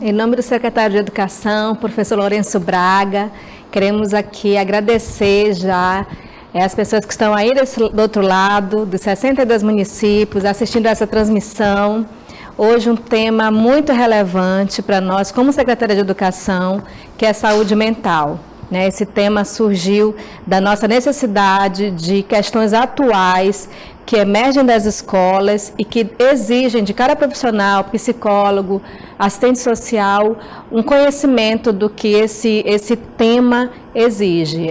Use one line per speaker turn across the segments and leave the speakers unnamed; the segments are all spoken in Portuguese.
Em nome do secretário de Educação, professor Lourenço Braga, queremos aqui agradecer já as pessoas que estão aí do outro lado, dos 62 municípios, assistindo essa transmissão. Hoje um tema muito relevante para nós, como Secretaria de Educação, que é saúde mental. Esse tema surgiu da nossa necessidade de questões atuais que emergem das escolas e que exigem de cada profissional, psicólogo, assistente social, um conhecimento do que esse tema exige.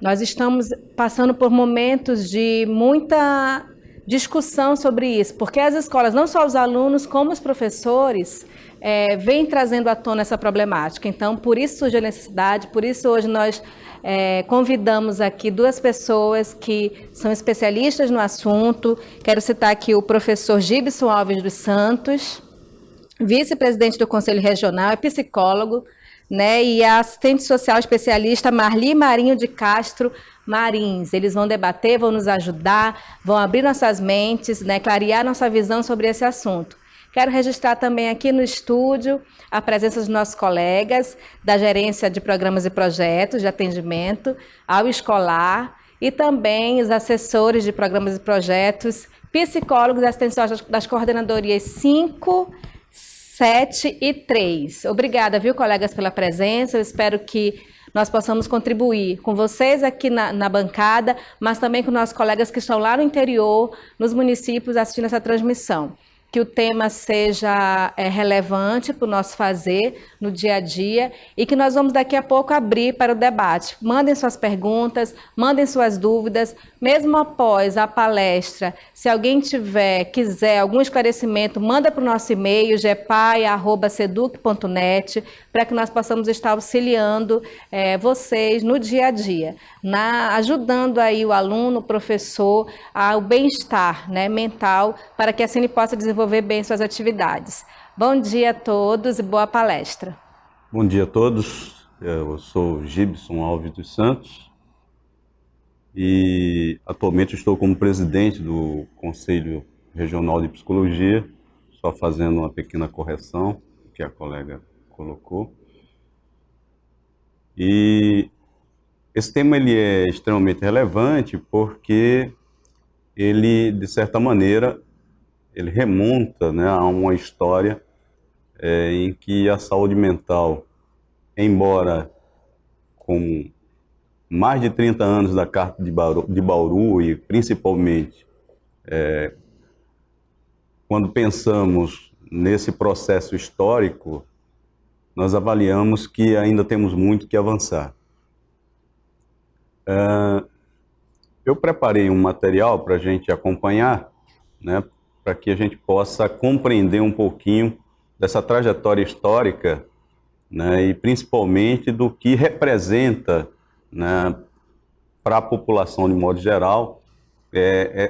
Nós estamos passando por momentos de muita discussão sobre isso, porque as escolas, não só os alunos, como os professores, vêm trazendo à tona essa problemática. Então, por isso surge a necessidade, por isso hoje nós convidamos aqui duas pessoas que são especialistas no assunto. Quero citar aqui o professor Gibson Alves dos Santos, vice-presidente do Conselho Regional, é psicólogo, e a assistente social especialista Marli Marinho de Castro Marins. Eles vão debater, vão nos ajudar, vão abrir nossas mentes, clarear nossa visão sobre esse assunto. Quero registrar também aqui no estúdio a presença dos nossos colegas da Gerência de Programas e Projetos de Atendimento ao Escolar e também os assessores de Programas e Projetos, psicólogos e assistentes das coordenadorias 5, 7 e 3. Obrigada, viu, colegas, pela presença. Eu espero que nós possamos contribuir com vocês aqui na bancada, mas também com nossos colegas que estão lá no interior, nos municípios, assistindo essa transmissão. Que o tema seja relevante para o nosso fazer no dia a dia e que nós vamos daqui a pouco abrir para o debate. Mandem suas perguntas, mandem suas dúvidas, mesmo após a palestra. Se alguém quiser algum esclarecimento, manda para o nosso e-mail, gepai@seduc.net, para que nós possamos estar auxiliando vocês no dia a dia, ajudando aí o aluno, o professor, ao bem-estar mental, para que assim ele possa desenvolver bem suas atividades. Bom dia a todos e boa palestra.
Bom dia a todos, eu sou Gibson Alves dos Santos e atualmente estou como presidente do Conselho Regional de Psicologia, só fazendo uma pequena correção que a colega colocou. E esse tema ele é extremamente relevante porque ele, de certa maneira, ele remonta a uma história em que a saúde mental, embora com mais de 30 anos da Carta de Bauru e principalmente quando pensamos nesse processo histórico, nós avaliamos que ainda temos muito que avançar. Eu preparei um material para a gente acompanhar, para que a gente possa compreender um pouquinho dessa trajetória histórica, e principalmente do que representa para a população de modo geral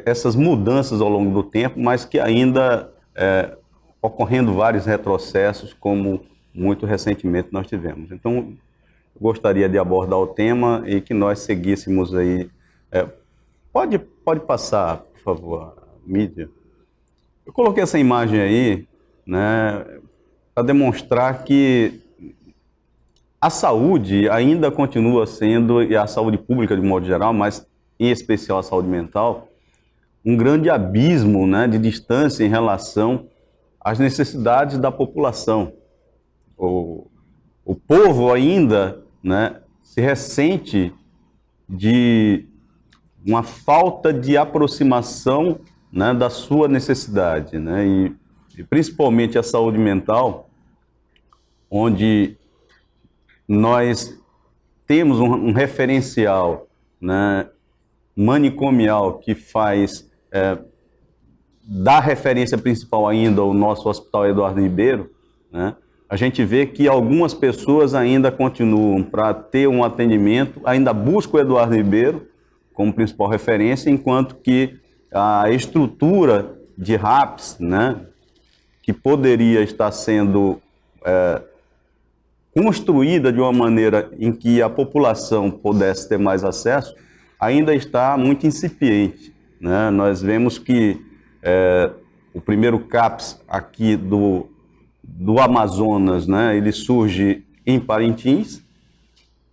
essas mudanças ao longo do tempo, mas que ainda ocorrendo vários retrocessos, como muito recentemente nós tivemos. Então, eu gostaria de abordar o tema e que nós seguíssemos aí. Pode passar, por favor, a mídia. Eu coloquei essa imagem aí, para demonstrar que a saúde ainda continua sendo, e a saúde pública de modo geral, mas em especial a saúde mental, um grande abismo de distância em relação às necessidades da população. O povo ainda se ressente de uma falta de aproximação da sua necessidade, e principalmente a saúde mental, onde nós temos um referencial manicomial que faz dar referência principal ainda ao nosso Hospital Eduardo Ribeiro, a gente vê que algumas pessoas ainda continuam, para ter um atendimento, ainda buscam o Eduardo Ribeiro como principal referência, enquanto que a estrutura de RAPS, que poderia estar sendo construída de uma maneira em que a população pudesse ter mais acesso, ainda está muito incipiente. Nós vemos que o primeiro CAPS aqui do Amazonas, né, ele surge em Parintins.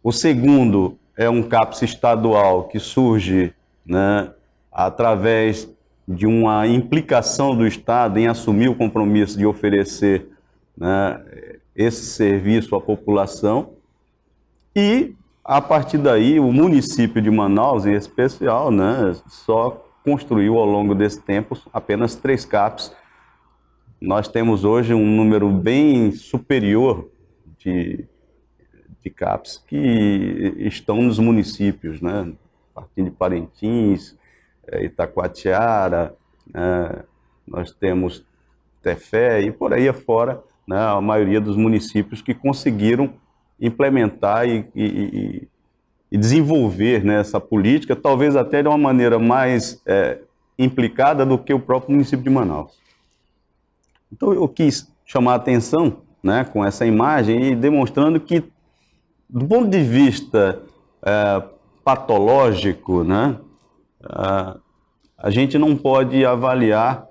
O segundo é um CAPS estadual que surge, né, através de uma implicação do Estado em assumir o compromisso de oferecer, né, esse serviço à população. E, a partir daí, o município de Manaus, em especial, né, só construiu ao longo desse tempo apenas 3 CAPs. Nós temos hoje um número bem superior de CAPs que estão nos municípios, né? Partindo de Parintins, Itacoatiara, nós temos Tefé e por aí afora, né? A maioria dos municípios que conseguiram implementar e desenvolver, né, essa política, talvez até de uma maneira mais implicada do que o próprio município de Manaus. Então eu quis chamar a atenção, né, com essa imagem e demonstrando que, do ponto de vista patológico, né, a gente não pode avaliar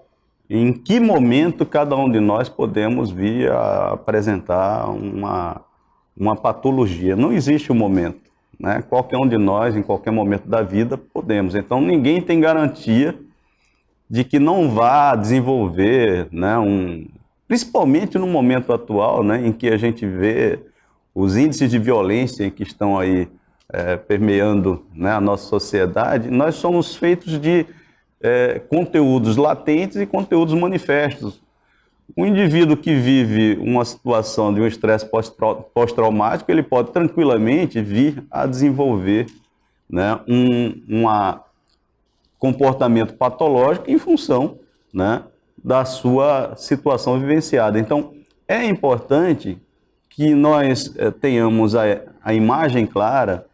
em que momento cada um de nós podemos vir a apresentar uma patologia. Não existe um momento, né? Qualquer um de nós, em qualquer momento da vida, podemos. Então ninguém tem garantia de que não vá desenvolver, né, principalmente no momento atual, né, em que a gente vê os índices de violência que estão aí permeando, né, a nossa sociedade. Nós somos feitos de conteúdos latentes e conteúdos manifestos. Um indivíduo que vive uma situação de um estresse pós-traumático, ele pode tranquilamente vir a desenvolver, né, um comportamento patológico em função, né, da sua situação vivenciada. Então, é importante que nós tenhamos a imagem clara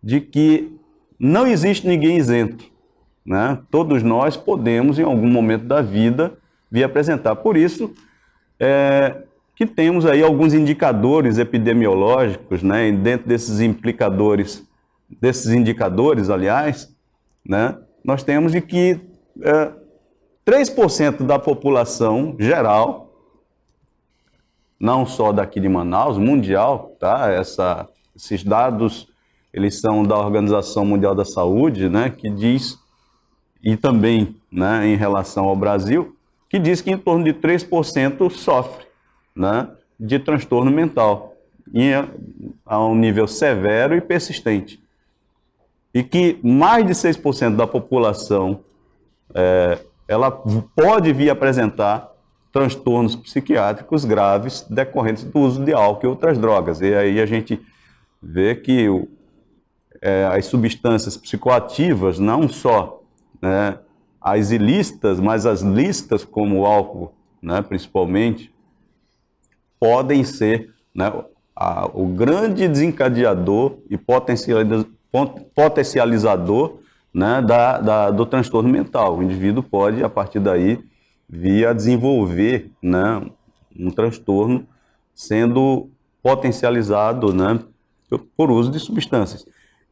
de que não existe ninguém isento, né? Todos nós podemos, em algum momento da vida, vir apresentar. Por isso, que temos aí alguns indicadores epidemiológicos, né? E dentro desses indicadores, aliás, né, nós temos de que 3% da população geral, não só daqui de Manaus, mundial, tá? Esses dados, eles são da Organização Mundial da Saúde, né, que diz, e também, né, em relação ao Brasil, que diz que em torno de 3% sofre, né, de transtorno mental, a um nível severo e persistente. E que mais de 6% da população ela pode vir apresentar transtornos psiquiátricos graves decorrentes do uso de álcool e outras drogas. E aí a gente vê que as substâncias psicoativas, não só, né, as ilícitas, mas as lícitas, como o álcool, né, principalmente, podem ser, né, o grande desencadeador e potencializador, né, do transtorno mental. O indivíduo pode, a partir daí, vir a desenvolver, né, um transtorno sendo potencializado, né, por uso de substâncias.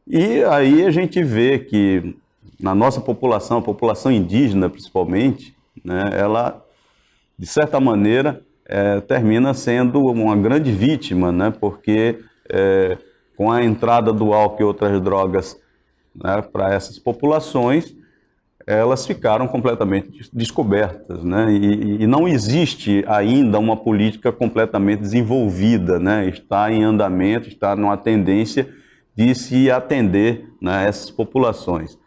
E aí a gente vê que na nossa população, a população indígena principalmente, né, ela, de certa maneira, termina sendo uma grande vítima, né, porque com a entrada do álcool e outras drogas, né, para essas populações, elas ficaram completamente descobertas, né? E não existe ainda uma política completamente desenvolvida, né? Está em andamento, está numa tendência de se atender, né, essas populações.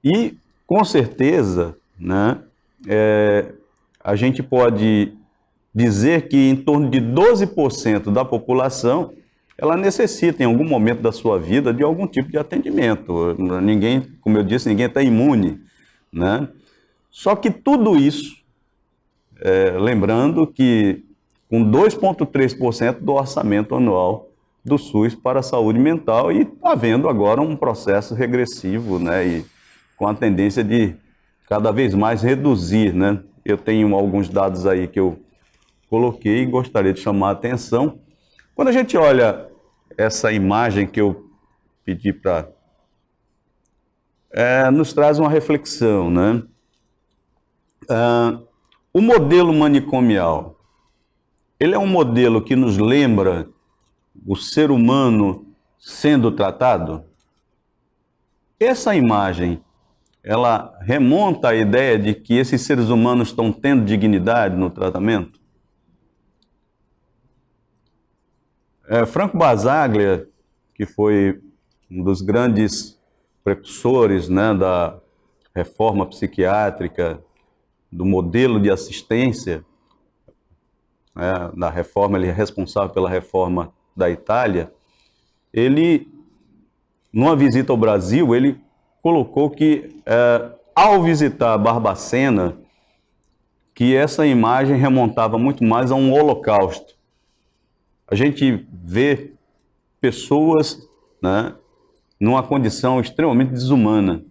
E, com certeza, né, a gente pode dizer que em torno de 12% da população ela necessita, em algum momento da sua vida, de algum tipo de atendimento. Ninguém, como eu disse, ninguém está imune, né? Só que tudo isso, lembrando que com 2,3% do orçamento anual do SUS para a saúde mental, e havendo agora um processo regressivo, né? E com a tendência de cada vez mais reduzir, né? Eu tenho alguns dados aí que eu coloquei e gostaria de chamar a atenção. Quando a gente olha essa imagem que eu pedi para... nos traz uma reflexão, né? O modelo manicomial, ele é um modelo que nos lembra o ser humano sendo tratado? Essa imagem, ela remonta à ideia de que esses seres humanos estão tendo dignidade no tratamento? Franco Basaglia, que foi um dos grandes precursores, né, da reforma psiquiátrica, do modelo de assistência, da reforma, ele é responsável pela reforma da Itália, ele, numa visita ao Brasil, ele colocou que, ao visitar Barbacena, que essa imagem remontava muito mais a um holocausto. A gente vê pessoas, né, numa condição extremamente desumana.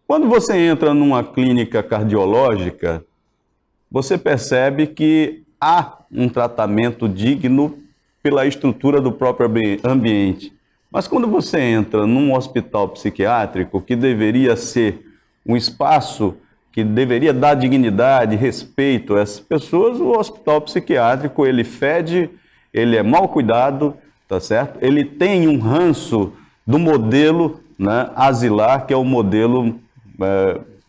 Quando você entra numa clínica cardiológica, você percebe que há um tratamento digno pela estrutura do próprio ambiente. Mas quando você entra num hospital psiquiátrico, que deveria ser um espaço que deveria dar dignidade, respeito a essas pessoas, o hospital psiquiátrico, ele fede, ele é mal cuidado, tá certo? Ele tem um ranço do modelo, né, asilar, que é o modelo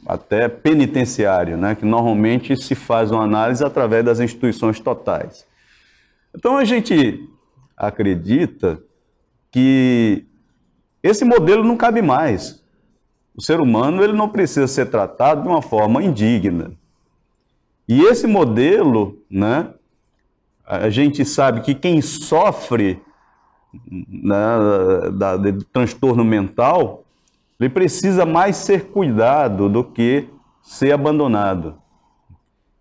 até penitenciário, né, que normalmente se faz uma análise através das instituições totais. Então a gente acredita que esse modelo não cabe mais. O ser humano, ele não precisa ser tratado de uma forma indigna. E esse modelo, né, a gente sabe que quem sofre, né, de transtorno mental, ele precisa mais ser cuidado do que ser abandonado.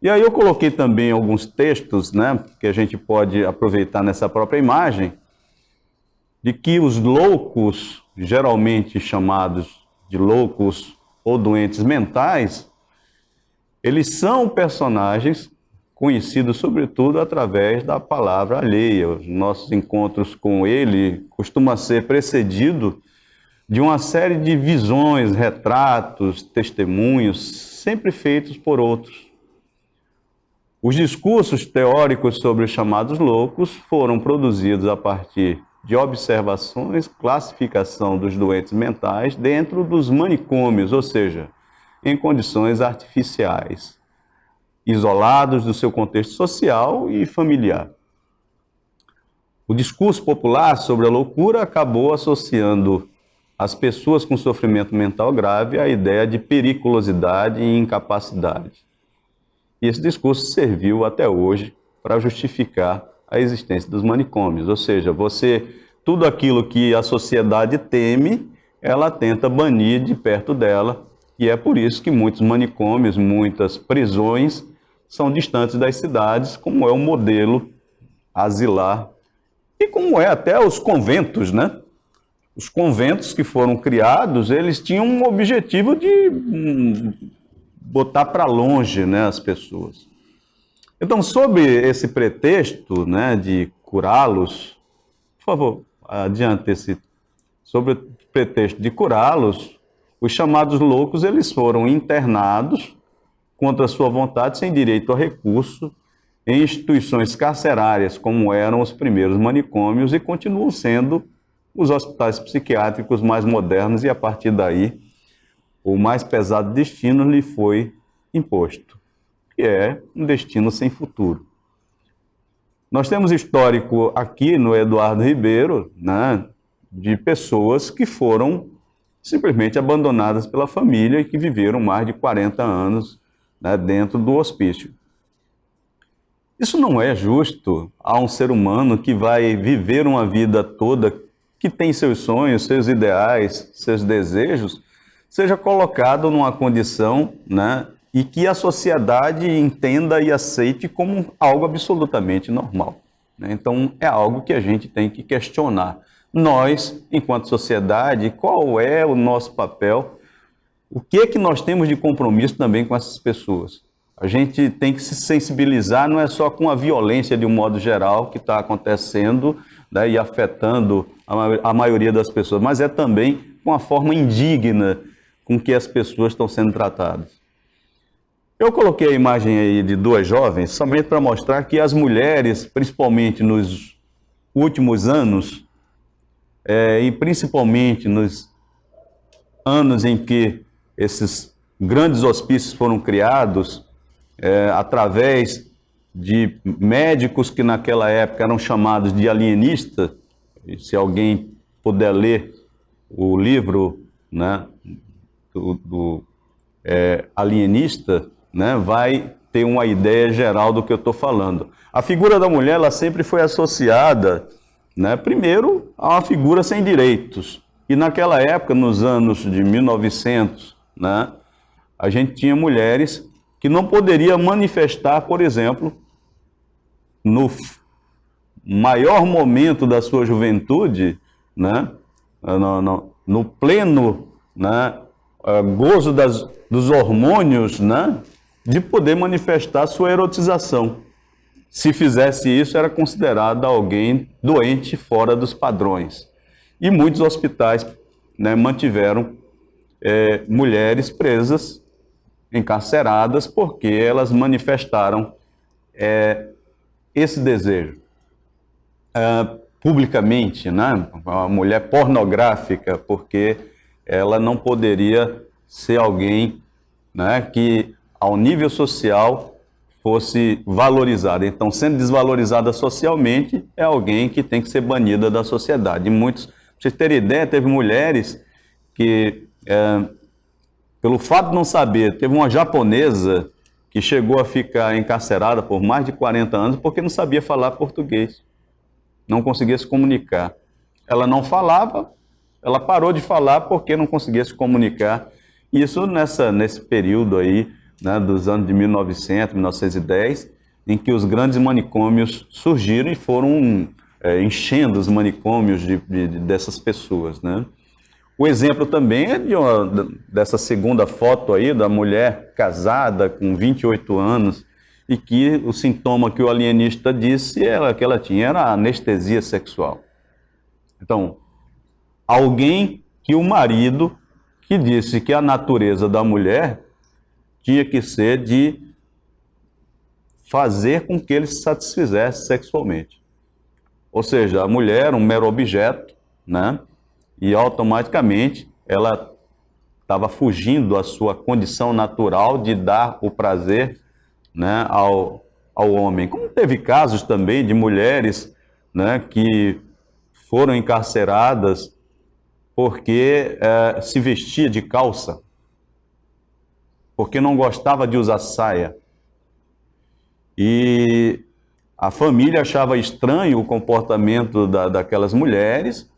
E aí eu coloquei também alguns textos, né, que a gente pode aproveitar nessa própria imagem, de que os loucos, geralmente chamados de loucos ou doentes mentais, eles são personagens conhecidos sobretudo através da palavra alheia. Os nossos encontros com ele costuma ser precedido de uma série de visões, retratos, testemunhos, sempre feitos por outros. Os discursos teóricos sobre os chamados loucos foram produzidos a partir de observações, classificação dos doentes mentais dentro dos manicômios, ou seja, em condições artificiais, isolados do seu contexto social e familiar. O discurso popular sobre a loucura acabou associando as pessoas com sofrimento mental grave à ideia de periculosidade e incapacidade. E esse discurso serviu até hoje para justificar a existência dos manicômios, ou seja, tudo aquilo que a sociedade teme, ela tenta banir de perto dela, e é por isso que muitos manicômios, muitas prisões são distantes das cidades, como é o modelo asilar, e como é até os conventos, né? Os conventos que foram criados, eles tinham um objetivo de botar para longe, né, as pessoas. Então, sob esse pretexto, né, de curá-los, por favor, adiante sobre o pretexto de curá-los, os chamados loucos, eles foram internados contra sua vontade, sem direito a recurso, em instituições carcerárias, como eram os primeiros manicômios, e continuam sendo os hospitais psiquiátricos mais modernos, e a partir daí o mais pesado destino lhe foi imposto, que é um destino sem futuro. Nós temos histórico aqui no Eduardo Ribeiro, né, de pessoas que foram simplesmente abandonadas pela família e que viveram mais de 40 anos, né, dentro do hospício. Isso não é justo a um ser humano que vai viver uma vida toda, que tem seus sonhos, seus ideais, seus desejos, seja colocado numa condição, né, e que a sociedade entenda e aceite como algo absolutamente normal, né? Então, é algo que a gente tem que questionar. Nós, enquanto sociedade, qual é o nosso papel? O que é que nós temos de compromisso também com essas pessoas? A gente tem que se sensibilizar, não é só com a violência de um modo geral que está acontecendo, né, e afetando a maioria das pessoas, mas é também com a forma indigna com que as pessoas estão sendo tratadas. Eu coloquei a imagem aí de duas jovens somente para mostrar que as mulheres, principalmente nos últimos anos, e principalmente nos anos em que esses grandes hospícios foram criados, através de médicos que naquela época eram chamados de alienistas. Se alguém puder ler o livro, né, do alienista, né, vai ter uma ideia geral do que eu estou falando. A figura da mulher, ela sempre foi associada, né, primeiro, a uma figura sem direitos. E naquela época, nos anos de 1900, né, a gente tinha mulheres que não poderiam manifestar, por exemplo, no maior momento da sua juventude, né, no pleno, né, gozo dos hormônios, né, de poder manifestar sua erotização. Se fizesse isso, era considerada alguém doente fora dos padrões. E muitos hospitais, né, mantiveram mulheres presas, encarceradas, porque elas manifestaram esse desejo publicamente, né? A mulher pornográfica, porque ela não poderia ser alguém, né, que ao nível social fosse valorizada. Então, sendo desvalorizada socialmente, é alguém que tem que ser banida da sociedade. E muitos, pra vocês terem ideia, teve mulheres que, pelo fato de não saber, teve uma japonesa que chegou a ficar encarcerada por mais de 40 anos porque não sabia falar português, não conseguia se comunicar. Ela não falava, ela parou de falar porque não conseguia se comunicar. Isso nesse período aí, né, dos anos de 1900, 1910, em que os grandes manicômios surgiram e foram enchendo os manicômios dessas pessoas, né? O exemplo também é dessa segunda foto aí, da mulher casada com 28 anos, e que o sintoma que o alienista disse que ela tinha era anestesia sexual. Então, alguém que o marido que disse que a natureza da mulher tinha que ser de fazer com que ele se satisfizesse sexualmente. Ou seja, a mulher era um mero objeto, né? E automaticamente ela estava fugindo à sua condição natural de dar o prazer, né, ao homem. Como teve casos também de mulheres, né, que foram encarceradas porque se vestia de calça, porque não gostava de usar saia. E a família achava estranho o comportamento daquelas mulheres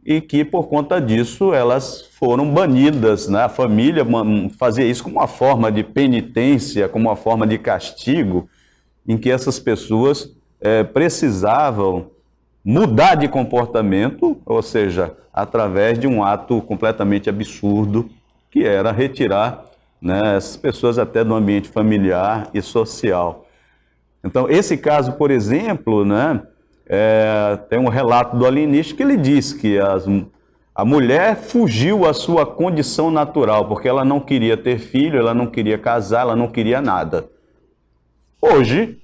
e que, por conta disso, elas foram banidas, né? A família fazia isso como uma forma de penitência, como uma forma de castigo, em que essas pessoas precisavam mudar de comportamento, ou seja, através de um ato completamente absurdo, que era retirar, né, essas pessoas até do ambiente familiar e social. Então, esse caso, por exemplo, né, tem um relato do alienista que ele diz que a mulher fugiu à sua condição natural, porque ela não queria ter filho, ela não queria casar, ela não queria nada. Hoje,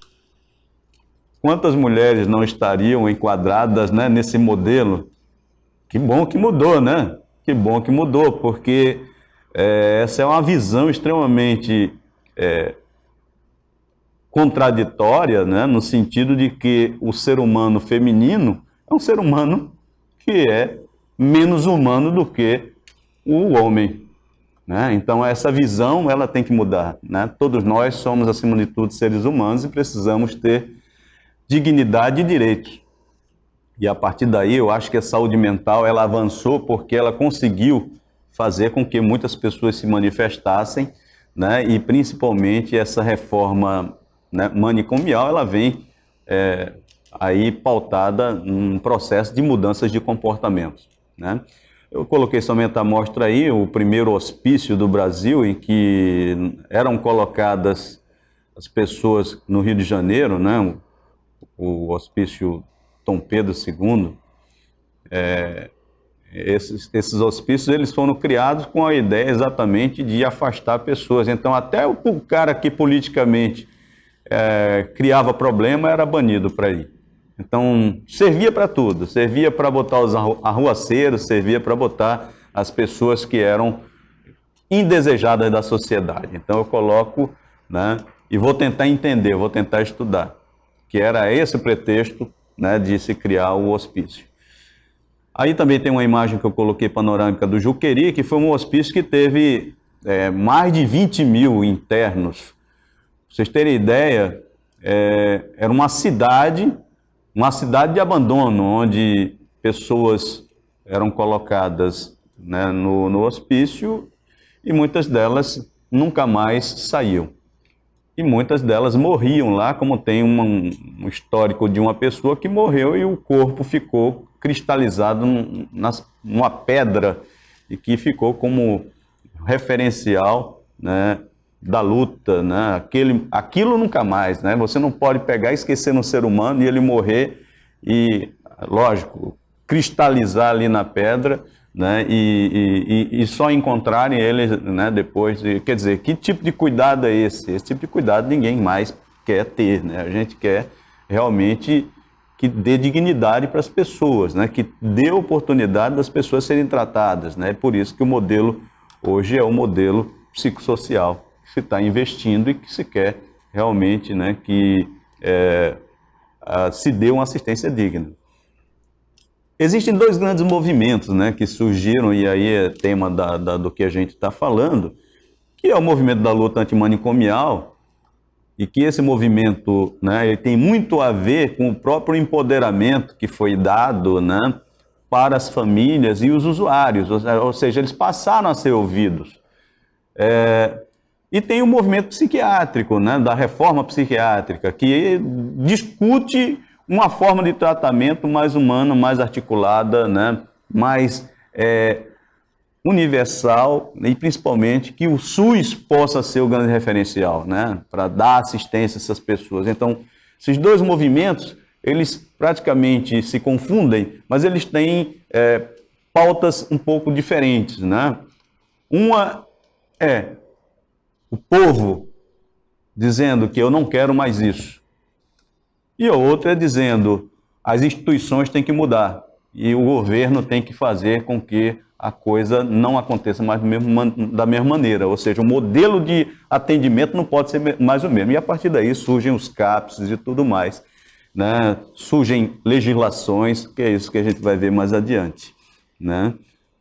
quantas mulheres não estariam enquadradas, né, nesse modelo? Que bom que mudou, né? Que bom que mudou, porque essa é uma visão extremamente contraditória, né, no sentido de que o ser humano feminino é um ser humano que é menos humano do que o homem, né? Então essa visão ela tem que mudar, né? Todos nós somos acima de tudo seres humanos e precisamos ter dignidade e direitos. E a partir daí eu acho que a saúde mental ela avançou porque ela conseguiu fazer com que muitas pessoas se manifestassem, né? E principalmente essa reforma, né, manicomial, ela vem aí pautada num processo de mudanças de comportamentos, né? Eu coloquei somente a amostra aí, o primeiro hospício do Brasil, em que eram colocadas as pessoas no Rio de Janeiro, né? O hospício Dom Pedro II, esses hospícios eles foram criados com a ideia exatamente de afastar pessoas. Então, até o cara que politicamente criava problema era banido para ir. Então, servia para tudo, servia para botar os arruaceiros, servia para botar as pessoas que eram indesejadas da sociedade. Então, eu coloco, né, e vou tentar entender, vou tentar estudar, que era esse o pretexto, né, de se criar o hospício. Aí também tem uma imagem que eu coloquei panorâmica do Juqueri, que foi um hospício que teve mais de 20 mil internos. Pra vocês terem ideia, era uma cidade de abandono, onde pessoas eram colocadas, né, no hospício e muitas delas nunca mais saíam. E muitas delas morriam lá, como tem um histórico de uma pessoa que morreu e o corpo ficou cristalizado numa pedra e que ficou como referencial, né, da luta, né? Aquilo nunca mais, né? Você não pode pegar e esquecer um ser humano e ele morrer e, lógico, cristalizar ali na pedra, né? E só encontrarem ele, né, depois. Quer dizer, que tipo de cuidado é esse? Esse tipo de cuidado ninguém mais quer ter, né? A gente quer realmente que dê dignidade para as pessoas, né? Que dê oportunidade das pessoas serem tratadas, né? É por isso que o modelo hoje é o modelo psicossocial, que se está investindo e que se quer realmente, né, que se dê uma assistência digna. Existem dois grandes movimentos, né, que surgiram, e aí é tema do que a gente está falando, que é o movimento da luta antimanicomial, e que esse movimento, né, ele tem muito a ver com o próprio empoderamento que foi dado, né, para as famílias e os usuários, ou seja, eles passaram a ser ouvidos. E tem o movimento psiquiátrico, né, da reforma psiquiátrica, que discute uma forma de tratamento mais humana, mais articulada, né, mais universal e principalmente que o SUS possa ser o grande referencial, né, para dar assistência a essas pessoas. Então, esses dois movimentos, eles praticamente se confundem, mas eles têm pautas um pouco diferentes, né? Uma é o povo dizendo que eu não quero mais isso. E a outra é dizendo as instituições têm que mudar e o governo tem que fazer com que a coisa não aconteça mais da mesma maneira. Ou seja, o modelo de atendimento não pode ser mais o mesmo. E a partir daí surgem os CAPS e tudo mais, né? Surgem legislações, que é isso que a gente vai ver mais adiante, né?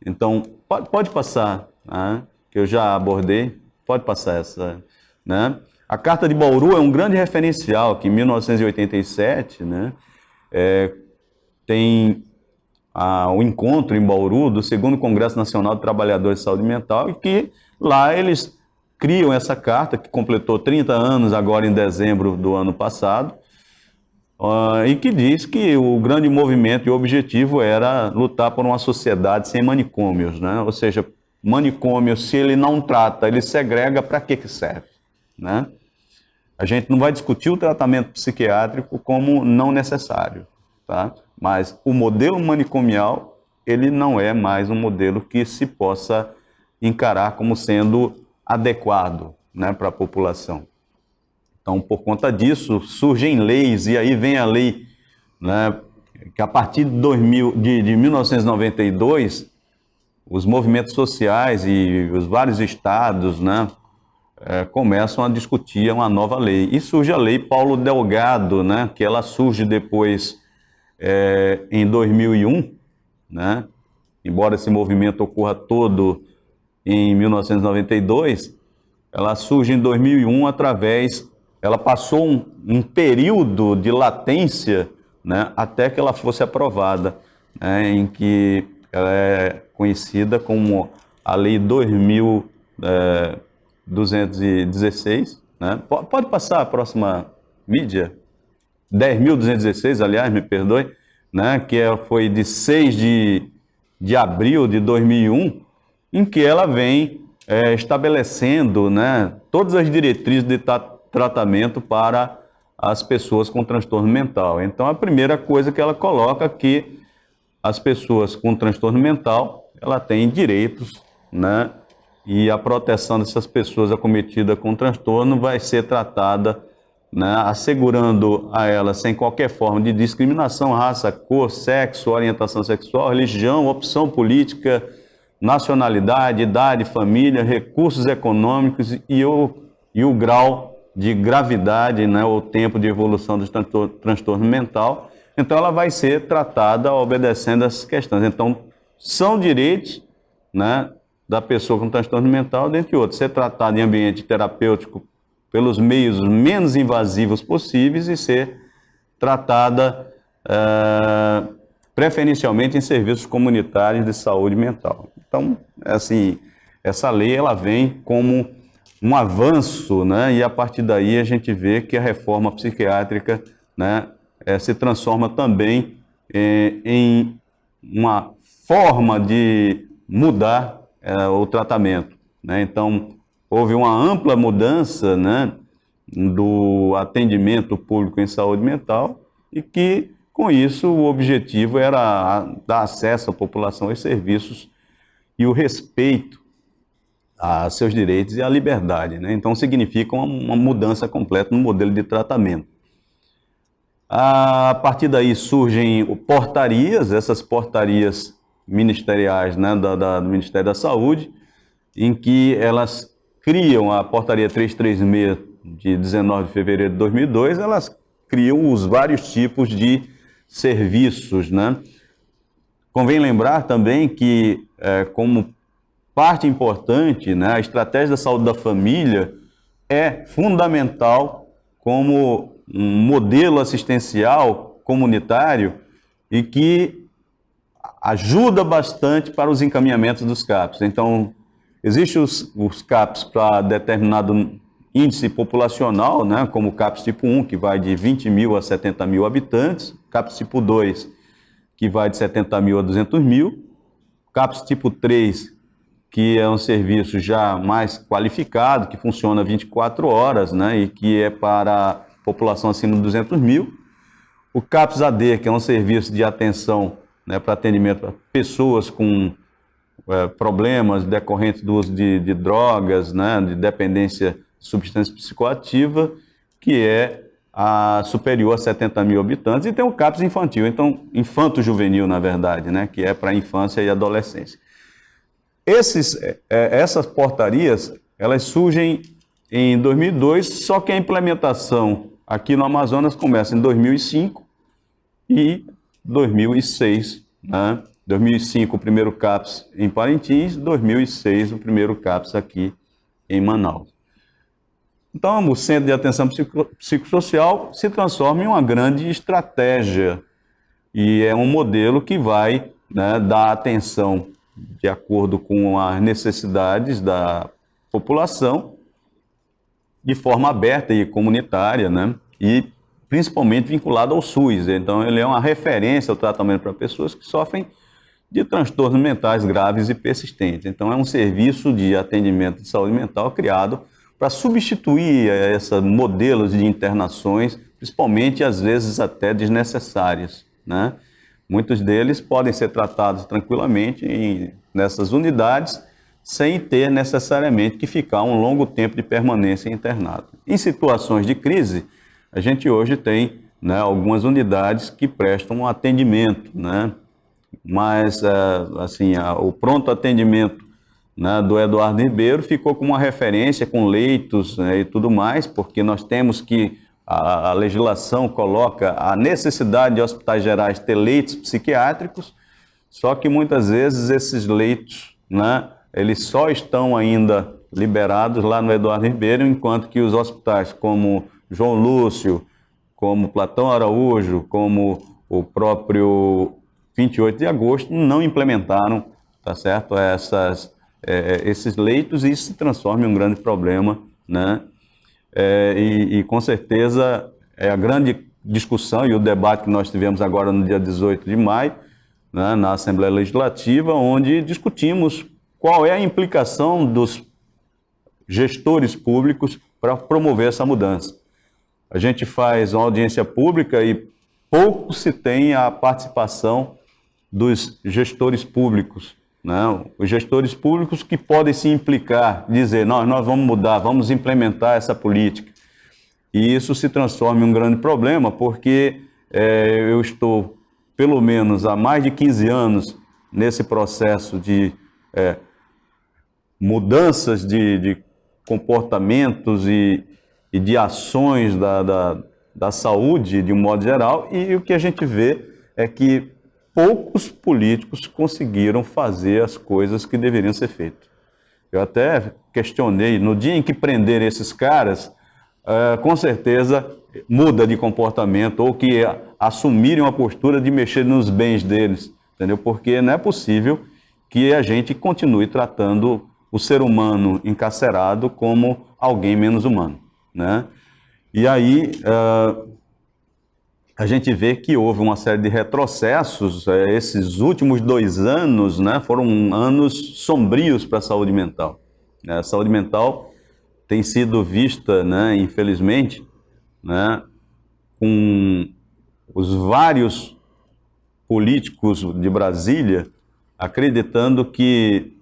Então, pode passar, né? Que eu já abordei. Pode passar essa, né? A Carta de Bauru é um grande referencial, que em 1987, né, tem o encontro em Bauru do 2º Congresso Nacional de Trabalhadores de Saúde Mental, e que lá eles criam essa carta, que completou 30 anos agora em dezembro do ano passado, e que diz que o grande movimento e o objetivo era lutar por uma sociedade sem manicômios, né? Ou seja, manicômio, se ele não trata, ele segrega, para que serve, né? A gente não vai discutir o tratamento psiquiátrico como não necessário, tá? Mas o modelo manicomial, ele não é mais um modelo que se possa encarar como sendo adequado, né, para a população. Então, por conta disso, surgem leis, e aí vem a lei, né, que a partir de 1992, os movimentos sociais e os vários estados, né, começam a discutir uma nova lei. E surge a Lei Paulo Delgado, né, que ela surge depois em 2001, né, embora esse movimento ocorra todo em 1992, ela surge em 2001 ela passou um período de latência, né, até que ela fosse aprovada, né, em que ela é conhecida como a Lei 2.216, né? Pode passar a próxima mídia? 10.216, aliás, me perdoe, né? Que foi de 6 de abril de 2001, em que ela vem estabelecendo, né, todas as diretrizes de tratamento para as pessoas com transtorno mental. Então, a primeira coisa que ela coloca é que as pessoas com transtorno mental, ela tem direitos, né? E a proteção dessas pessoas acometidas com transtorno vai ser tratada, né, assegurando a elas, sem qualquer forma de discriminação, raça, cor, sexo, orientação sexual, religião, opção política, nacionalidade, idade, família, recursos econômicos e o grau de gravidade, né, o tempo de evolução do transtorno mental. Então, ela vai ser tratada obedecendo essas questões. Então, são direitos, né, da pessoa com transtorno mental, dentre outros, ser tratada em ambiente terapêutico pelos meios menos invasivos possíveis e ser tratada preferencialmente em serviços comunitários de saúde mental. Então, assim, essa lei ela vem como um avanço, né? E a partir daí a gente vê que a reforma psiquiátrica, né, se transforma também em uma forma de mudar o tratamento, né? Então, houve uma ampla mudança, né, do atendimento público em saúde mental e que, com isso, o objetivo era dar acesso à população aos serviços e o respeito a seus direitos e à liberdade, né? Então, significa uma mudança completa no modelo de tratamento. A partir daí surgem portarias, essas portarias ministeriais, né, do Ministério da Saúde, em que elas criam a portaria 336 de 19 de fevereiro de 2002, elas criam os vários tipos de serviços, né? Convém lembrar também que, como parte importante, né, a estratégia da saúde da família é fundamental como um modelo assistencial comunitário e que ajuda bastante para os encaminhamentos dos CAPs. Então, existem os CAPs para determinado índice populacional, né, como o CAPS tipo 1, que vai de 20 mil a 70 mil habitantes, CAPS tipo 2, que vai de 70 mil a 200 mil, CAPS tipo 3, que é um serviço já mais qualificado, que funciona 24 horas, né, e que é para a população acima de 200 mil, o CAPS AD, que é um serviço de atenção, né, para atendimento a pessoas com problemas decorrentes do uso de drogas, né, de dependência de substância psicoativa, que é superior a 70 mil habitantes, e tem o CAPS infantil, então infanto-juvenil, na verdade, né, que é para a infância e adolescência. Essas portarias, elas surgem em 2002, só que a implementação aqui no Amazonas começa em 2005 e 2006, né? 2005 o primeiro CAPS em Parintins, 2006 o primeiro CAPS aqui em Manaus. Então, o Centro de Atenção Psicossocial se transforma em uma grande estratégia e é um modelo que vai, né, dar atenção de acordo com as necessidades da população de forma aberta e comunitária, né, e principalmente vinculado ao SUS. Então, ele é uma referência ao tratamento para pessoas que sofrem de transtornos mentais graves e persistentes. Então, é um serviço de atendimento de saúde mental criado para substituir esses modelos de internações, principalmente, às vezes, até desnecessárias, né? Muitos deles podem ser tratados tranquilamente nessas unidades, sem ter necessariamente que ficar um longo tempo de permanência internado. Em situações de crise, a gente hoje tem, né, algumas unidades que prestam um atendimento, né? Mas, assim, o pronto atendimento, né, do Eduardo Ribeiro ficou como uma referência com leitos, né, e tudo mais, porque nós temos que, a legislação coloca a necessidade de hospitais gerais ter leitos psiquiátricos, só que muitas vezes esses leitos, né, eles só estão ainda liberados lá no Eduardo Ribeiro, enquanto que os hospitais como João Lúcio, como Platão Araújo, como o próprio 28 de agosto, não implementaram, tá certo, esses leitos, e isso se transforma em um grande problema, né? E com certeza é a grande discussão e o debate que nós tivemos agora no dia 18 de maio, né, na Assembleia Legislativa, onde discutimos qual é a implicação dos gestores públicos para promover essa mudança. A gente faz uma audiência pública e pouco se tem a participação dos gestores públicos, né? Os gestores públicos que podem se implicar, dizer, nós vamos mudar, vamos implementar essa política. E isso se transforma em um grande problema, porque eu estou, pelo menos há mais de 15 anos, nesse processo de mudanças de comportamentos e de ações da saúde, de um modo geral, e o que a gente vê é que poucos políticos conseguiram fazer as coisas que deveriam ser feitas. Eu até questionei, no dia em que prender esses caras, com certeza muda de comportamento, ou que assumirem uma postura de mexer nos bens deles, entendeu? Porque não é possível que a gente continue tratando o ser humano encarcerado como alguém menos humano, né? E aí a gente vê que houve uma série de retrocessos. Esses últimos 2 anos, né, foram anos sombrios para a saúde mental. A saúde mental tem sido vista, né, infelizmente, né, com os vários políticos de Brasília acreditando que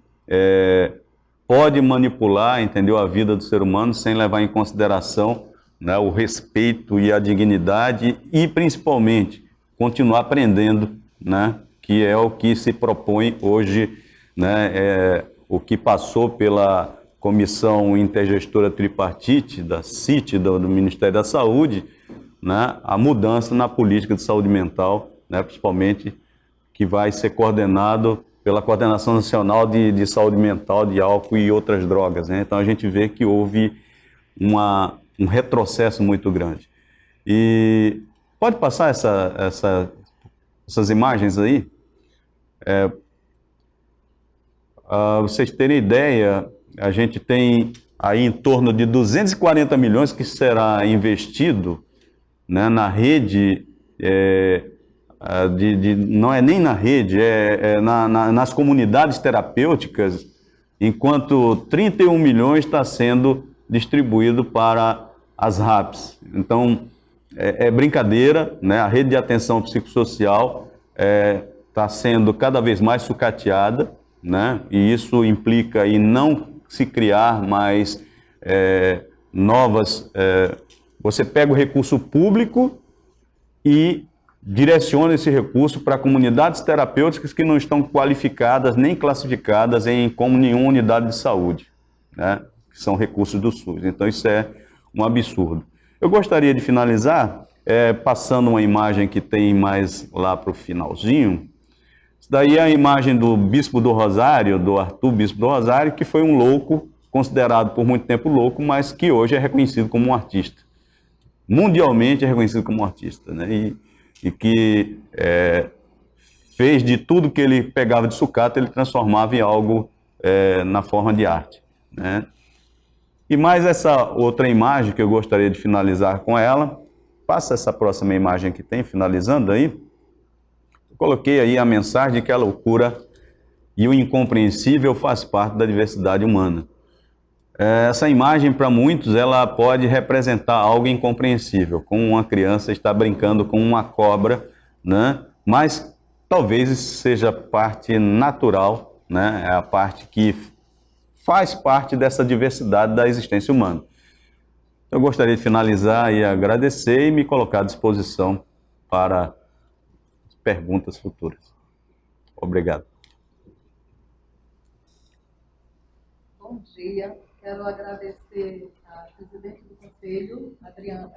pode manipular, entendeu, a vida do ser humano sem levar em consideração, né, o respeito e a dignidade e, principalmente, continuar aprendendo, né, que é o que se propõe hoje, né, o que passou pela Comissão Intergestora Tripartite, da CIT, do Ministério da Saúde, né, a mudança na política de saúde mental, né, principalmente que vai ser coordenado pela Coordenação Nacional de Saúde Mental, de Álcool e outras drogas, né? Então a gente vê que houve um retrocesso muito grande. E pode passar essas imagens aí? Vocês terem ideia, a gente tem aí em torno de 240 milhões que será investido, né, na rede, não é nem na rede, nas comunidades terapêuticas, enquanto 31 milhões está sendo distribuído para as RAPs. Então, é brincadeira, né? A rede de atenção psicossocial está sendo cada vez mais sucateada, né? E isso implica em não se criar mais novas... você pega o recurso público e direciona esse recurso para comunidades terapêuticas que não estão qualificadas nem classificadas como nenhuma unidade de saúde, né? Que são recursos do SUS. Então isso é um absurdo. Eu gostaria de finalizar passando uma imagem que tem mais lá para o finalzinho. Isso daí é a imagem do Bispo do Rosário, do Arthur Bispo do Rosário, que foi um louco, considerado por muito tempo louco, mas que hoje é reconhecido como um artista. Mundialmente é reconhecido como um artista, né? E que fez de tudo que ele pegava de sucata, ele transformava em algo na forma de arte, né? E mais essa outra imagem que eu gostaria de finalizar com ela. Passa essa próxima imagem que tem, finalizando aí. Eu coloquei aí a mensagem de que a loucura e o incompreensível faz parte da diversidade humana. Essa imagem, para muitos, ela pode representar algo incompreensível, como uma criança está brincando com uma cobra, né? Mas talvez isso seja parte natural, né? É a parte que faz parte dessa diversidade da existência humana. Eu gostaria de finalizar e agradecer e me colocar à disposição para perguntas futuras. Obrigado.
Bom dia. Quero agradecer à presidente do Conselho, Adriana.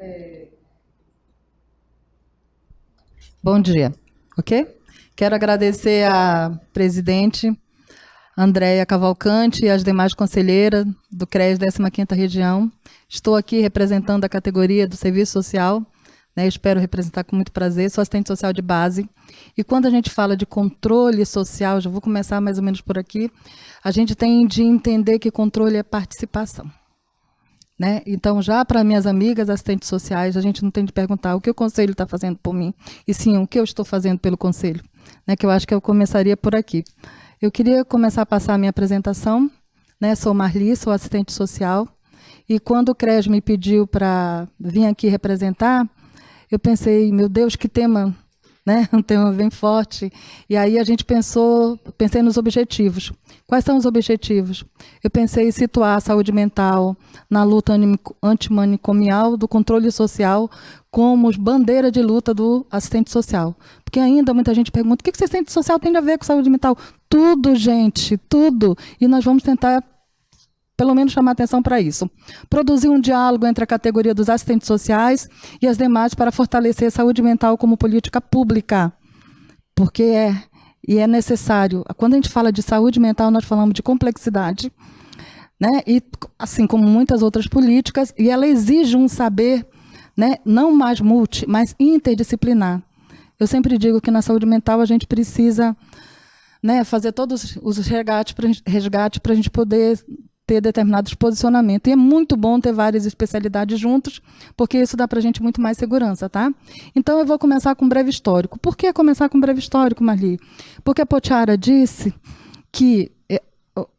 Bom dia, ok? Quero agradecer à presidente Andréia Cavalcante e as demais conselheiras do CRES 15ª Região. Estou aqui representando a categoria do Serviço Social, né? Espero representar com muito prazer. Sou assistente social de base. E quando a gente fala de controle social, já vou começar mais ou menos por aqui, a gente tem de entender que controle é participação, né? Então, já para minhas amigas assistentes sociais, a gente não tem de perguntar o que o Conselho está fazendo por mim, e sim o que eu estou fazendo pelo Conselho, né? Que eu acho que eu começaria por aqui. Eu queria começar a passar a minha apresentação, né? Sou Marli, sou assistente social, e quando o CRES me pediu para vir aqui representar, eu pensei, meu Deus, que tema né? Um tema bem forte. E aí a gente pensei nos objetivos. Quais são os objetivos? Eu pensei em situar a saúde mental na luta antimanicomial, do controle social, como bandeira de luta do assistente social. Porque ainda muita gente pergunta, o que esse assistente social tem a ver com saúde mental? Tudo, gente, tudo. E nós vamos tentar, pelo menos, chamar atenção para isso. Produzir um diálogo entre a categoria dos assistentes sociais e as demais para fortalecer a saúde mental como política pública. Porque é necessário. Quando a gente fala de saúde mental, nós falamos de complexidade, né? E assim como muitas outras políticas, e ela exige um saber, né, não mais mas interdisciplinar. Eu sempre digo que na saúde mental a gente precisa, né, fazer todos os resgates para a gente poder ter determinados posicionamentos. E é muito bom ter várias especialidades juntos, porque isso dá para a gente muito mais segurança, tá? Então eu vou começar com um breve histórico. Por que começar com um breve histórico, Marli? Porque a Potiara disse que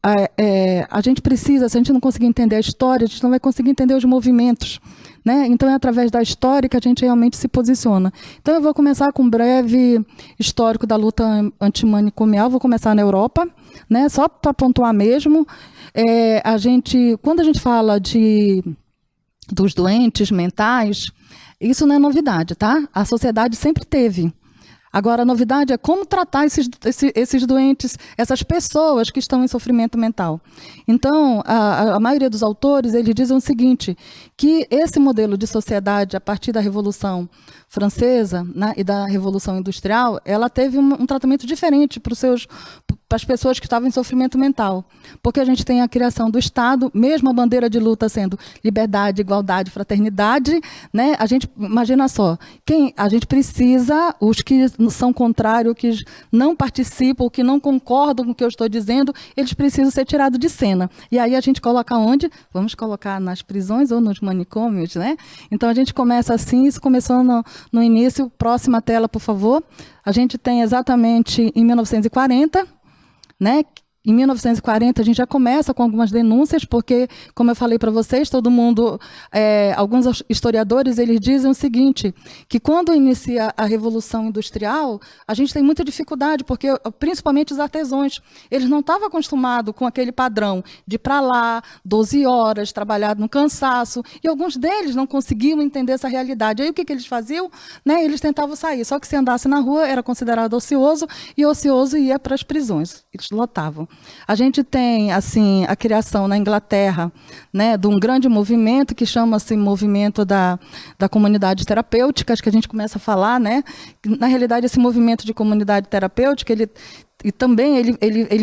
a gente precisa, se a gente não conseguir entender a história, a gente não vai conseguir entender os movimentos, né? Então é através da história que a gente realmente se posiciona. Então eu vou começar com um breve histórico da luta antimanicomial, vou começar na Europa, né? Só para pontuar mesmo. Quando a gente fala dos doentes mentais, isso não é novidade, tá? A sociedade sempre teve. Agora, a novidade é como tratar esses doentes, essas pessoas que estão em sofrimento mental. Então, a maioria dos autores, eles dizem o seguinte, que esse modelo de sociedade, a partir da Revolução Francesa, né, e da Revolução Industrial, ela teve um tratamento diferente para as pessoas que estavam em sofrimento mental. Porque a gente tem a criação do Estado, mesmo a bandeira de luta sendo liberdade, igualdade, fraternidade, né? A gente, imagina só, a gente precisa, os que são contrários, que não participam, que não concordam com o que eu estou dizendo, eles precisam ser tirados de cena. E aí a gente coloca onde? Vamos colocar nas prisões ou nos manicômios, né? Então a gente começa assim, isso começou no início. Próxima tela, por favor. A gente tem exatamente em 1940, né? Em 1940, a gente já começa com algumas denúncias, porque, como eu falei para vocês, alguns historiadores, eles dizem o seguinte, que quando inicia a Revolução Industrial, a gente tem muita dificuldade, porque, principalmente os artesãos, eles não estavam acostumados com aquele padrão de ir para lá, 12 horas, trabalhar no cansaço, e alguns deles não conseguiam entender essa realidade. Aí, o que eles faziam? Né? Eles tentavam sair, só que se andasse na rua, era considerado ocioso, e ocioso ia para as prisões. Eles lotavam. A gente tem, assim, a criação na Inglaterra, né, de um grande movimento que chama-se Movimento da Comunidade Terapêutica, que a gente começa a falar, né? Na realidade, esse movimento de comunidade terapêutica, ele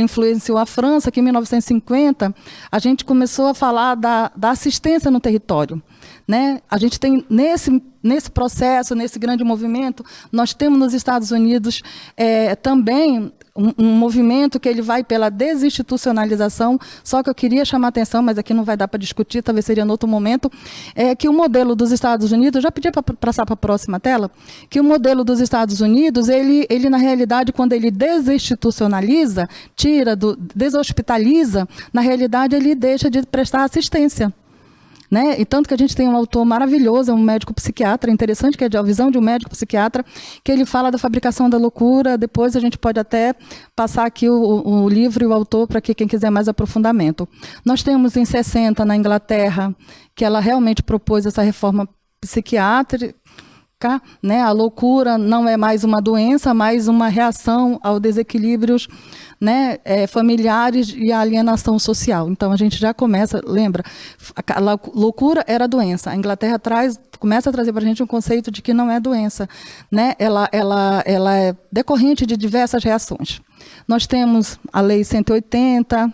influenciou a França, que em 1950 a gente começou a falar da assistência no território. Né? A gente tem, nesse processo, nesse grande movimento, nós temos nos Estados Unidos também um movimento que ele vai pela desinstitucionalização, só que eu queria chamar a atenção, mas aqui não vai dar para discutir, talvez seria em outro momento, que o modelo dos Estados Unidos, já pedi para passar para a próxima tela, que o modelo dos Estados Unidos, ele na realidade, quando ele desinstitucionaliza, deshospitaliza, na realidade ele deixa de prestar assistência. Né? E tanto que a gente tem um autor maravilhoso, um médico psiquiatra, interessante, que é a visão de um médico psiquiatra, que ele fala da fabricação da loucura. Depois a gente pode até passar aqui o livro e o autor para quem quiser mais aprofundamento. Nós temos em 60, na Inglaterra, que ela realmente propôs essa reforma psiquiátrica, né? A loucura não é mais uma doença, mas uma reação aos desequilíbrios, né, familiares e à alienação social. Então a gente já começa, lembra, a loucura era doença. A Inglaterra começa a trazer para a gente um conceito de que não é doença, né? Ela é decorrente de diversas reações. Nós temos a Lei 180,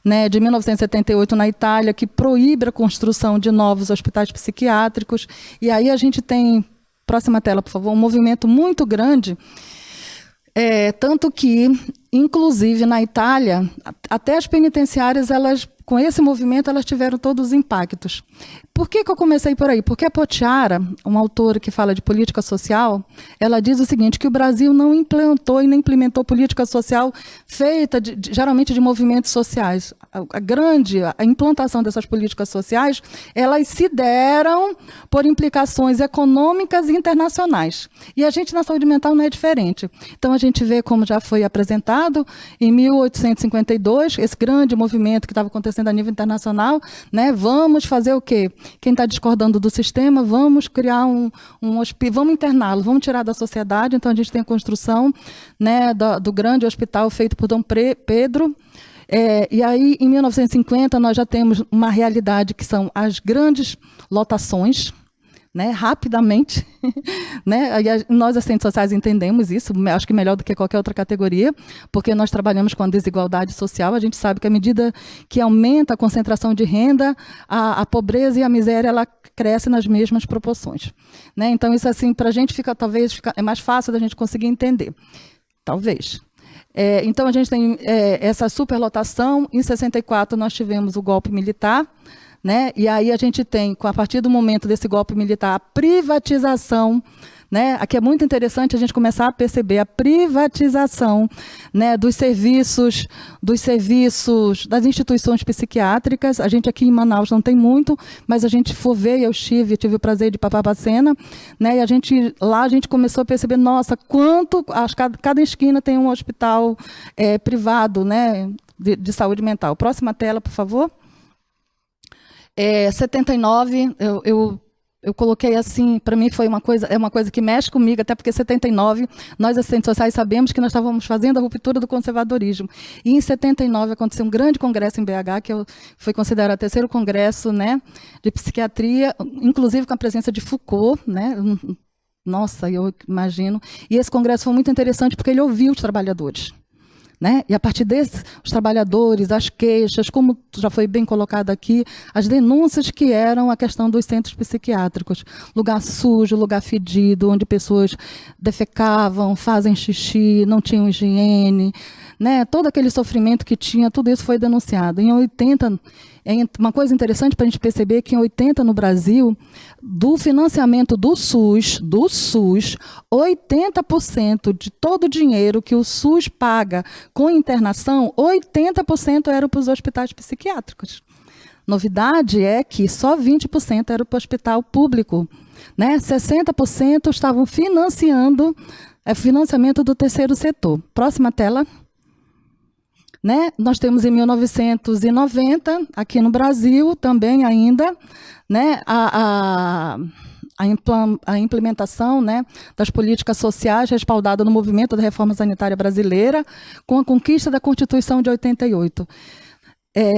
né, de 1978 na Itália, que proíbe a construção de novos hospitais psiquiátricos. E aí a gente tem, próxima tela, por favor, um movimento muito grande, tanto que, inclusive, na Itália, até as penitenciárias, com esse movimento, elas tiveram todos os impactos. Por que eu comecei por aí? Porque a Potiara, uma autora que fala de política social, ela diz o seguinte, que o Brasil não implantou e nem implementou política social feita, geralmente, de movimentos sociais. a implantação dessas políticas sociais, elas se deram por implicações econômicas e internacionais. E a gente na saúde mental não é diferente. Então a gente vê, como já foi apresentado, em 1852, esse grande movimento que estava acontecendo a nível internacional, né, vamos fazer o quê? Quem está discordando do sistema, vamos criar um hospital, vamos interná-lo, vamos tirar da sociedade. Então a gente tem a construção, né, do grande hospital feito por Dom Pedro. E aí, em 1950, nós já temos uma realidade que são as grandes lotações, né, rapidamente, né, e nós, assistentes sociais, entendemos isso, acho que melhor do que qualquer outra categoria, porque nós trabalhamos com a desigualdade social. A gente sabe que à medida que aumenta a concentração de renda, a pobreza e a miséria, ela cresce nas mesmas proporções, né? Então, isso assim, para a gente é mais fácil da gente conseguir entender, talvez. Então, a gente tem essa superlotação. Em 64, nós tivemos o golpe militar, né? E aí a gente tem, a partir do momento desse golpe militar, a privatização, né? Aqui é muito interessante a gente começar a perceber a privatização, né, dos serviços, das instituições psiquiátricas. A gente aqui em Manaus não tem muito, mas a gente for ver, eu tive o prazer de ir para Barbacena, né, e lá a gente começou a perceber, nossa, cada esquina tem um hospital privado, né, de saúde mental. Próxima tela, por favor. 79, eu coloquei assim, para mim foi uma coisa que mexe comigo, até porque 79, nós assistentes sociais sabemos que nós estávamos fazendo a ruptura do conservadorismo. E em 79 aconteceu um grande congresso em BH, que foi considerado o terceiro congresso, né, de psiquiatria, inclusive com a presença de Foucault, né? Nossa, eu imagino. E esse congresso foi muito interessante porque ele ouviu os trabalhadores, né? E a partir desses, os trabalhadores, as queixas, como já foi bem colocado aqui, as denúncias que eram a questão dos centros psiquiátricos. Lugar sujo, lugar fedido, onde pessoas defecavam, fazem xixi, não tinham higiene, né? Todo aquele sofrimento que tinha, tudo isso foi denunciado. Em 80, uma coisa interessante para a gente perceber que em 80 no Brasil, do financiamento do SUS, 80% de todo o dinheiro que o SUS paga com internação, 80% era para os hospitais psiquiátricos. Novidade é que só 20% era para o hospital público, né? 60% estavam financiando financiamento do terceiro setor. Próxima tela. Né? Nós temos em 1990, aqui no Brasil, também ainda, né, a implementação, né, das políticas sociais respaldada no movimento da reforma sanitária brasileira, com a conquista da Constituição de 88.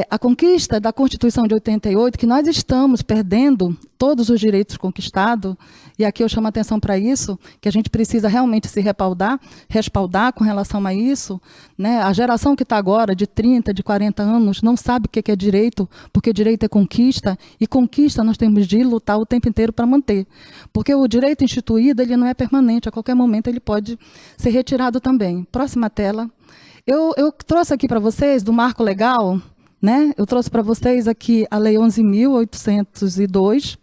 A conquista da Constituição de 88, que nós estamos perdendo todos os direitos conquistados, e aqui eu chamo a atenção para isso, que a gente precisa realmente se respaldar com relação a isso, né? A geração que está agora, de 30, de 40 anos, não sabe o que é direito, porque direito é conquista, e conquista nós temos de lutar o tempo inteiro para manter. Porque o direito instituído, ele não é permanente, a qualquer momento ele pode ser retirado também. Próxima tela. Eu trouxe aqui para vocês, do marco legal, né? Eu trouxe para vocês aqui a Lei 11.802,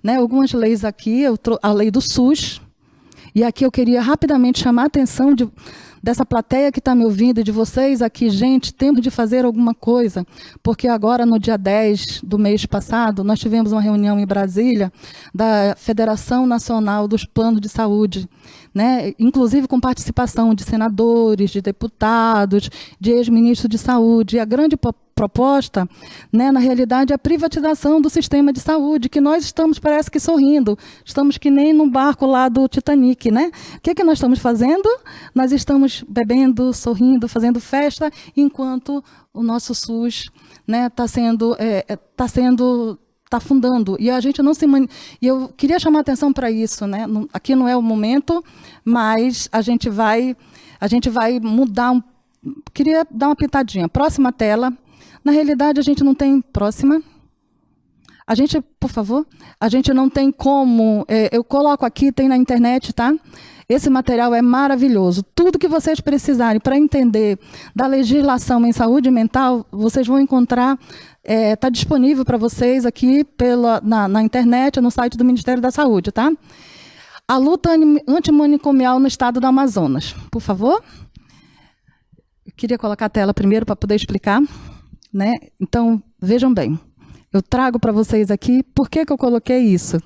né? Algumas leis aqui, a lei do SUS, e aqui eu queria rapidamente chamar a atenção dessa plateia que está me ouvindo e de vocês aqui. Gente, temos de fazer alguma coisa, porque agora, no dia 10 do mês passado, nós tivemos uma reunião em Brasília da Federação Nacional dos Planos de Saúde, né? Inclusive com participação de senadores, de deputados, de ex-ministros de saúde. E a grande proposta, né, na realidade, é a privatização do sistema de saúde, que nós estamos, parece que sorrindo, estamos que nem no barco lá do Titanic, né? O que nós estamos fazendo? Nós estamos bebendo, sorrindo, fazendo festa, enquanto o nosso SUS, né, está afundando. E a gente não se... E eu queria chamar a atenção para isso, né? Aqui não é o momento, mas a gente vai mudar Queria dar uma pitadinha. Próxima tela. Na realidade, a gente não tem... Próxima. A gente, por favor, a gente não tem como... eu coloco aqui, tem na internet, tá? Esse material é maravilhoso. Tudo que vocês precisarem para entender da legislação em saúde mental, vocês vão encontrar... Está disponível para vocês aqui na internet, no site do Ministério da Saúde, tá? A luta antimanicomial no estado do Amazonas. Por favor. Eu queria colocar a tela primeiro para poder explicar. né? Então, vejam bem, eu trago para vocês aqui, por que que eu coloquei isso?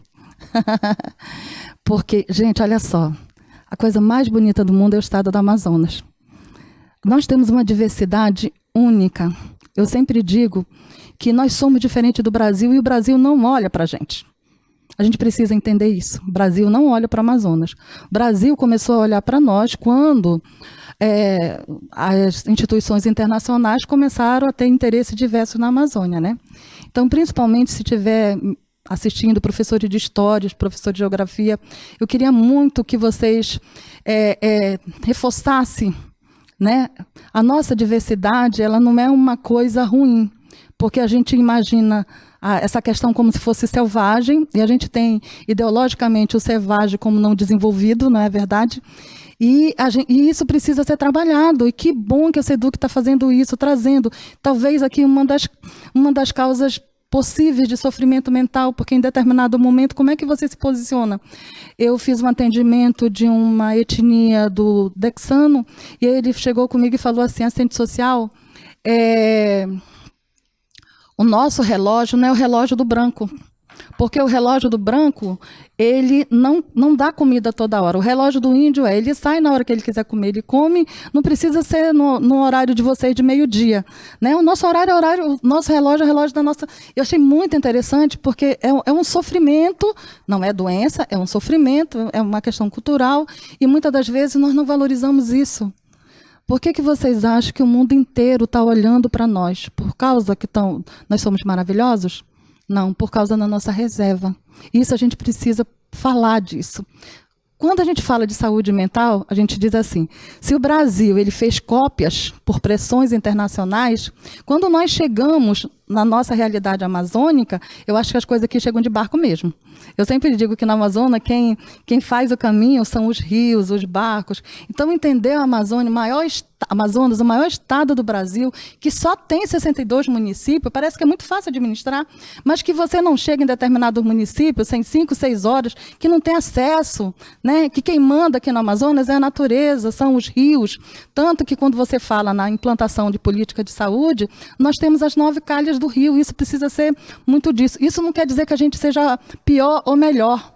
Porque, gente, olha só, a coisa mais bonita do mundo é o estado do Amazonas. Nós temos uma diversidade única. Eu sempre digo que nós somos diferentes do Brasil e o Brasil não olha para a gente. A gente precisa entender isso. O Brasil não olha para o Amazonas. O Brasil começou a olhar para nós quando as instituições internacionais começaram a ter interesse diverso na Amazônia, né? Então, principalmente se tiver assistindo professores de história, professores de geografia, eu queria muito que vocês reforçassem, né? A nossa diversidade, ela não é uma coisa ruim, porque a gente imagina essa questão como se fosse selvagem, e a gente tem ideologicamente o selvagem como não desenvolvido, não é verdade? E isso precisa ser trabalhado, e que bom que a SEDUC está fazendo isso, trazendo, talvez aqui uma das causas possíveis de sofrimento mental, porque em determinado momento, como é que você se posiciona? Eu fiz um atendimento de uma etnia do Dexano, e ele chegou comigo e falou assim, assistente social, o nosso relógio não é o relógio do branco, porque o relógio do branco, ele não dá comida toda hora. O relógio do índio ele sai na hora que ele quiser comer, ele come, não precisa ser no horário de vocês de meio-dia, né? O nosso horário é o nosso relógio é o relógio da nossa... Eu achei muito interessante, porque é um sofrimento, não é doença, é um sofrimento, é uma questão cultural, e muitas das vezes nós não valorizamos isso. Por que vocês acham que o mundo inteiro está olhando para nós? Por causa que nós somos maravilhosos? Não, por causa da nossa reserva. Isso a gente precisa falar disso. Quando a gente fala de saúde mental, a gente diz assim, se o Brasil ele fez cópias por pressões internacionais, quando nós chegamos na nossa realidade amazônica, eu acho que as coisas aqui chegam de barco mesmo. Eu sempre digo que na Amazônia, quem faz o caminho são os rios, os barcos. Então, entender a Amazônia, Amazonas, o maior estado do Brasil, que só tem 62 municípios, parece que é muito fácil administrar, mas que você não chega em determinados municípios, em 5, 6 horas, que não tem acesso, né? Que quem manda aqui no Amazonas é a natureza, são os rios. Tanto que quando você fala na implantação de política de saúde, nós temos as 9 calhas do rio, isso precisa ser muito disso. Isso não quer dizer que a gente seja pior ou melhor,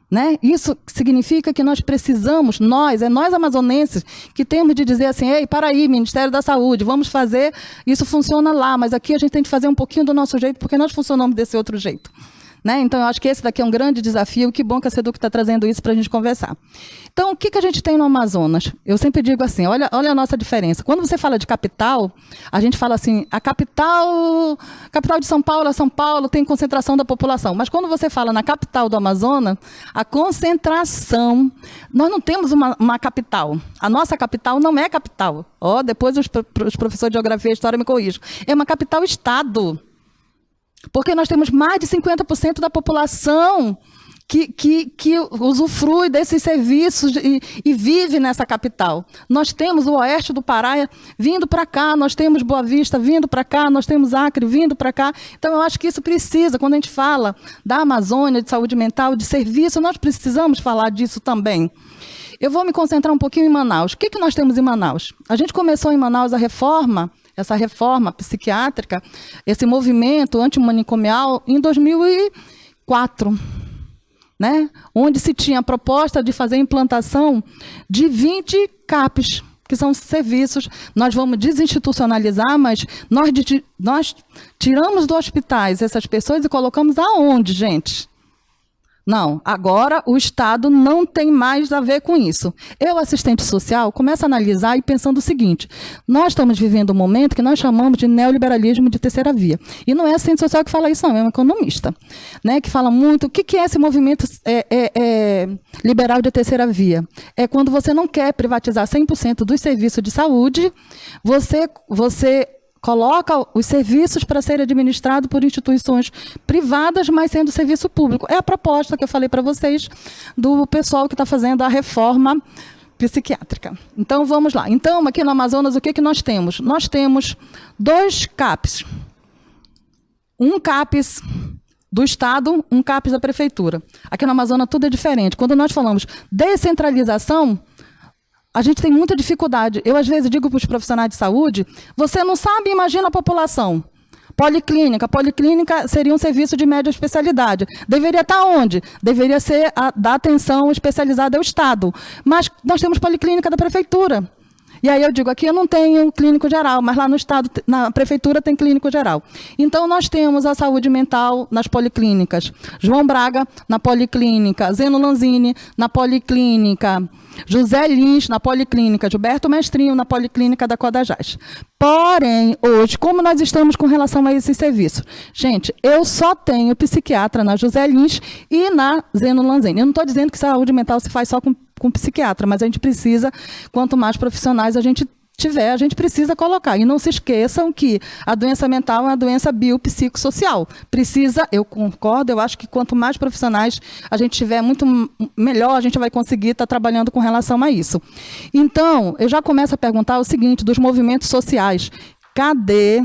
né? Isso significa que nós precisamos, nós amazonenses, que temos de dizer assim, ei, para aí, Ministério da Saúde, vamos fazer, isso funciona lá, mas aqui a gente tem que fazer um pouquinho do nosso jeito, porque nós funcionamos desse outro jeito. Né? Então, eu acho que esse daqui é um grande desafio, que bom que a SEDUC está trazendo isso para a gente conversar. Então, o que a gente tem no Amazonas? Eu sempre digo assim, olha a nossa diferença. Quando você fala de capital, a gente fala assim, a capital de São Paulo tem concentração da população. Mas quando você fala na capital do Amazonas, a concentração, nós não temos uma capital. A nossa capital não é capital. Depois os professores de geografia e história me corrigem. É uma capital-estado. Porque nós temos mais de 50% da população que usufrui desses serviços e vive nessa capital. Nós temos o oeste do Pará vindo para cá, nós temos Boa Vista vindo para cá, nós temos Acre vindo para cá. Então, eu acho que isso precisa, quando a gente fala da Amazônia, de saúde mental, de serviço, nós precisamos falar disso também. Eu vou me concentrar um pouquinho em Manaus. O que nós temos em Manaus? A gente começou em Manaus essa reforma psiquiátrica, esse movimento antimanicomial em 2004, né? Onde se tinha a proposta de fazer a implantação de 20 CAPs, que são serviços, nós vamos desinstitucionalizar, mas nós tiramos dos hospitais essas pessoas e colocamos aonde, gente? Não, agora o Estado não tem mais a ver com isso. Eu, assistente social, começo a analisar e pensando o seguinte, nós estamos vivendo um momento que nós chamamos de neoliberalismo de terceira via. E não é assistente social que fala isso, não, é um economista, né, que fala muito, o que é esse movimento liberal de terceira via? É quando você não quer privatizar 100% dos serviços de saúde, você coloca os serviços para serem administrados por instituições privadas, mas sendo serviço público. É a proposta que eu falei para vocês do pessoal que está fazendo a reforma psiquiátrica. Então, vamos lá. Então, aqui no Amazonas, o que nós temos? Nós temos 2 CAPs. Um CAPs do Estado, um CAPs da Prefeitura. Aqui no Amazonas tudo é diferente. Quando nós falamos descentralização, a gente tem muita dificuldade. Eu, às vezes, digo para os profissionais de saúde, você não sabe, imagina a população. Policlínica seria um serviço de média especialidade. Deveria estar onde? Deveria ser da atenção especializada ao Estado. Mas nós temos policlínica da prefeitura. E aí eu digo, aqui eu não tenho clínico geral, mas lá no Estado, na prefeitura, tem clínico geral. Então, nós temos a saúde mental nas policlínicas. João Braga, na policlínica. Zeno Lanzini, na policlínica. José Lins, na policlínica. Gilberto Mestrinho, na policlínica da Codajás. Porém, hoje, como nós estamos com relação a esse serviço? Gente, eu só tenho psiquiatra na José Lins e na Zeno Lanzini. Eu não estou dizendo que saúde mental se faz só com psiquiatra, mas a gente precisa, quanto mais profissionais a gente tiver, a gente precisa colocar. E não se esqueçam que a doença mental é uma doença biopsicossocial. Precisa, eu concordo, eu acho que quanto mais profissionais a gente tiver, muito melhor a gente vai conseguir estar trabalhando com relação a isso. Então, eu já começo a perguntar o seguinte, dos movimentos sociais. Cadê,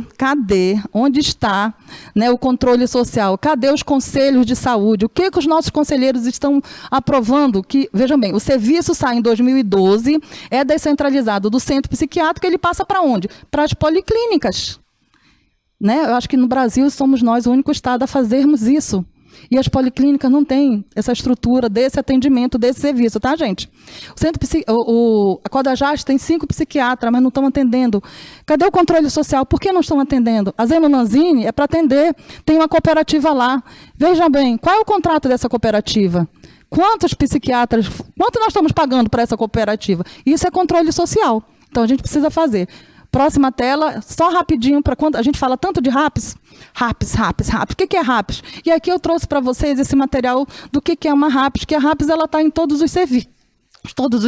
onde está, né, o controle social? Cadê os conselhos de saúde? O que os nossos conselheiros estão aprovando? Que, vejam bem, o serviço sai em 2012, é descentralizado do centro psiquiátrico, ele passa para onde? Para as policlínicas. Né? Eu acho que no Brasil somos nós o único estado a fazermos isso. E as policlínicas não têm essa estrutura desse atendimento, desse serviço, tá, gente? A Codajás tem 5 psiquiatras, mas não estão atendendo. Cadê o controle social? Por que não estão atendendo? A Zeno Lanzini é para atender, tem uma cooperativa lá. Veja bem, qual é o contrato dessa cooperativa? Quantos psiquiatras, quanto nós estamos pagando para essa cooperativa? Isso é controle social. Então, a gente precisa fazer. Próxima tela, só rapidinho, para quando a gente fala tanto de RAPS. O que é RAPS? E aqui eu trouxe para vocês esse material do que é uma RAPS, que a RAPS está em todos os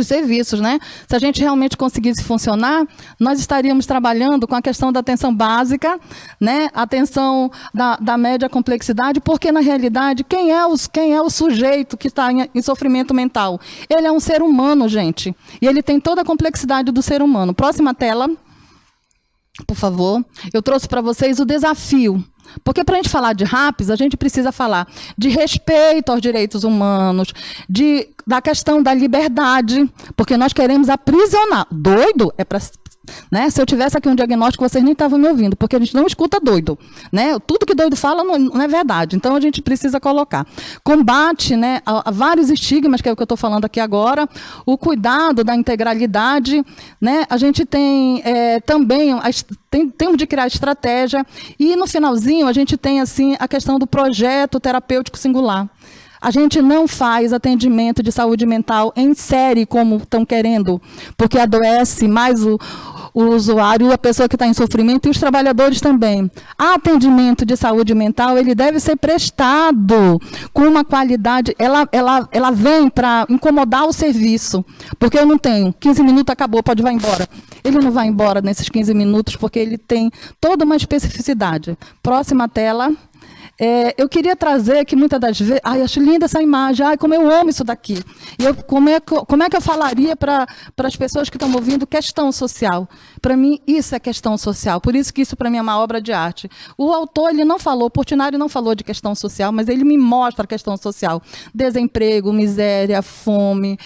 serviços, né? Se a gente realmente conseguisse funcionar, nós estaríamos trabalhando com a questão da atenção básica, né? Atenção da média complexidade, porque na realidade, quem é o sujeito que está em sofrimento mental? Ele é um ser humano, gente, e ele tem toda a complexidade do ser humano. Próxima tela. Por favor, eu trouxe para vocês o desafio, porque para a gente falar de RAPS, a gente precisa falar de respeito aos direitos humanos, da questão da liberdade, porque nós queremos aprisionar. Doido é para... Né? Se eu tivesse aqui um diagnóstico, vocês nem estavam me ouvindo, porque a gente não escuta doido. Né? Tudo que doido fala não é verdade, então a gente precisa colocar. Combate, né, a vários estigmas, que é o que eu estou falando aqui agora, o cuidado da integralidade, né? A gente tem também, temos de criar estratégia, e no finalzinho a gente tem assim, a questão do projeto terapêutico singular. A gente não faz atendimento de saúde mental em série, como estão querendo, porque adoece mais o usuário, a pessoa que está em sofrimento e os trabalhadores também. Atendimento de saúde mental, ele deve ser prestado com uma qualidade, ela vem para incomodar o serviço, porque eu não tenho, 15 minutos acabou, pode ir embora. Ele não vai embora nesses 15 minutos, porque ele tem toda uma especificidade. Próxima tela. Eu queria trazer que muitas das vezes... Ai, acho linda essa imagem. Ai, como eu amo isso daqui. E como é que eu falaria para as pessoas que estão ouvindo questão social? Para mim, isso é questão social. Por isso que isso, para mim, é uma obra de arte. O autor, ele não falou, Portinari não falou de questão social, mas ele me mostra a questão social. Desemprego, miséria, fome,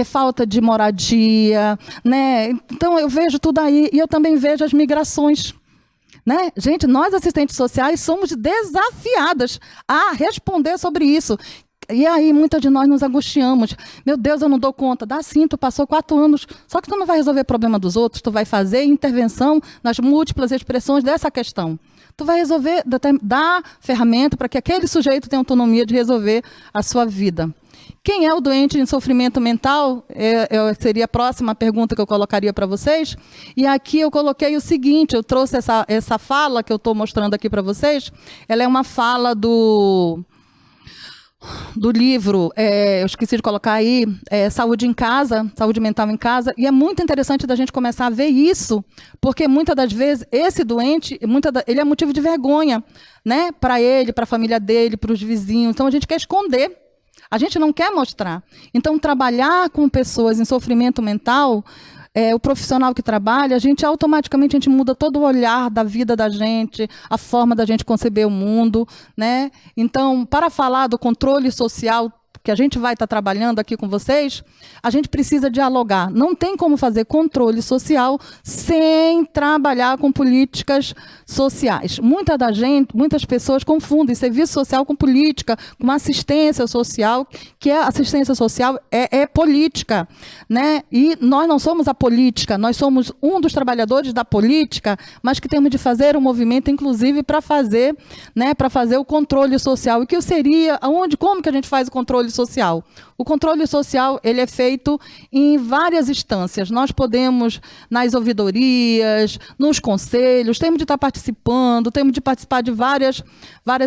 falta de moradia. Né? Então, eu vejo tudo aí. E eu também vejo as migrações. Né? Gente, nós assistentes sociais somos desafiadas a responder sobre isso. E aí, muitas de nós nos angustiamos. Meu Deus, eu não dou conta. Dá sim, tu passou 4 anos. Só que tu não vai resolver o problema dos outros, tu vai fazer intervenção nas múltiplas expressões dessa questão. Tu vai resolver, dar ferramenta para que aquele sujeito tenha autonomia de resolver a sua vida. Quem é o doente em sofrimento mental? Seria a próxima pergunta que eu colocaria para vocês. E aqui eu coloquei o seguinte, eu trouxe essa fala que eu estou mostrando aqui para vocês. Ela é uma fala do livro, eu esqueci de colocar aí, Saúde em Casa, Saúde Mental em Casa, e é muito interessante da gente começar a ver isso, porque muitas das vezes esse doente, ele é motivo de vergonha, né? Para ele, para a família dele, para os vizinhos, então a gente quer esconder. A gente não quer mostrar. Então, trabalhar com pessoas em sofrimento mental, o profissional que trabalha, automaticamente a gente muda todo o olhar da vida da gente, a forma da gente conceber o mundo. Né? Então, para falar do controle social, que a gente vai estar trabalhando aqui com vocês, a gente precisa dialogar. Não tem como fazer controle social sem trabalhar com políticas sociais. Muitas pessoas confundem serviço social com política, com assistência social, que a assistência social é política, né? E nós não somos a política, nós somos um dos trabalhadores da política, mas que temos de fazer um movimento, inclusive, para fazer o controle social. E que seria, como que a gente faz o controle social? O controle social, ele é feito em várias instâncias. Nós podemos, nas ouvidorias, nos conselhos, temos de estar participando, temos de participar de várias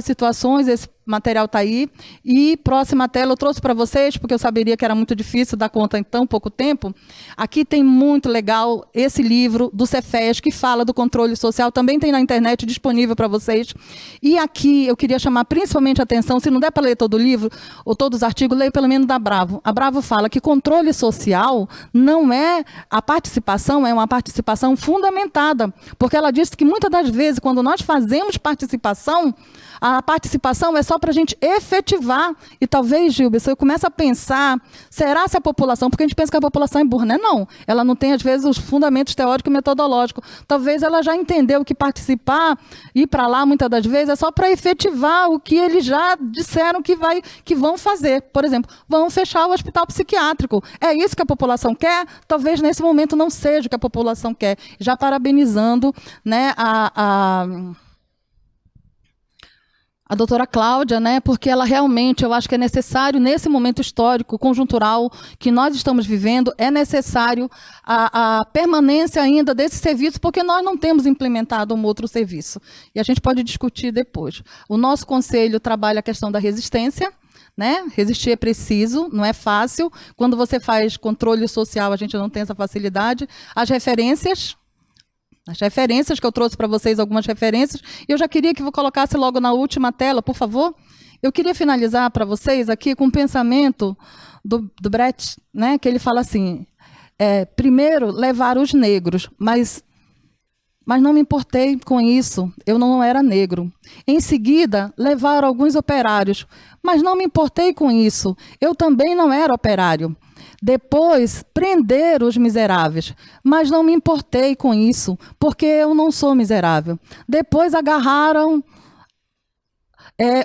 situações. Esse material está aí. E próxima tela eu trouxe para vocês, porque eu saberia que era muito difícil dar conta em tão pouco tempo. Aqui tem muito legal esse livro do Cefes, que fala do controle social. Também tem na internet disponível para vocês. E aqui eu queria chamar principalmente a atenção, se não der para ler todo o livro, ou todos os artigos, leia pelo menos da Bravo. A Bravo fala que controle social não é a participação, é uma participação fundamentada. Porque ela diz que muitas das vezes, quando nós fazemos participação, a participação é só para a gente efetivar. E talvez, Gilber, você começa a pensar, será se a população, porque a gente pensa que a população é burra, né? Não, ela não tem, às vezes, os fundamentos teóricos e metodológicos. Talvez ela já entendeu que participar, ir para lá, muitas das vezes, é só para efetivar o que eles já disseram que vão fazer. Por exemplo, vão fechar o hospital psiquiátrico. É isso que a população quer? Talvez nesse momento não seja o que a população quer. Já parabenizando, né, a doutora Cláudia, né, porque ela realmente, eu acho que é necessário, nesse momento histórico, conjuntural, que nós estamos vivendo, é necessário a permanência ainda desse serviço, porque nós não temos implementado um outro serviço. E a gente pode discutir depois. O nosso conselho trabalha a questão da resistência, né? Resistir é preciso, não é fácil. Quando você faz controle social, a gente não tem essa facilidade. As referências que eu trouxe para vocês, algumas referências, eu já queria que eu colocasse logo na última tela, por favor. Eu queria finalizar para vocês aqui com um pensamento do Brecht, né, que ele fala assim, primeiro, levar os negros, mas não me importei com isso, eu não era negro. Em seguida, levar alguns operários, mas não me importei com isso, eu também não era operário. Depois, prender os miseráveis, mas não me importei com isso, porque eu não sou miserável. Depois agarraram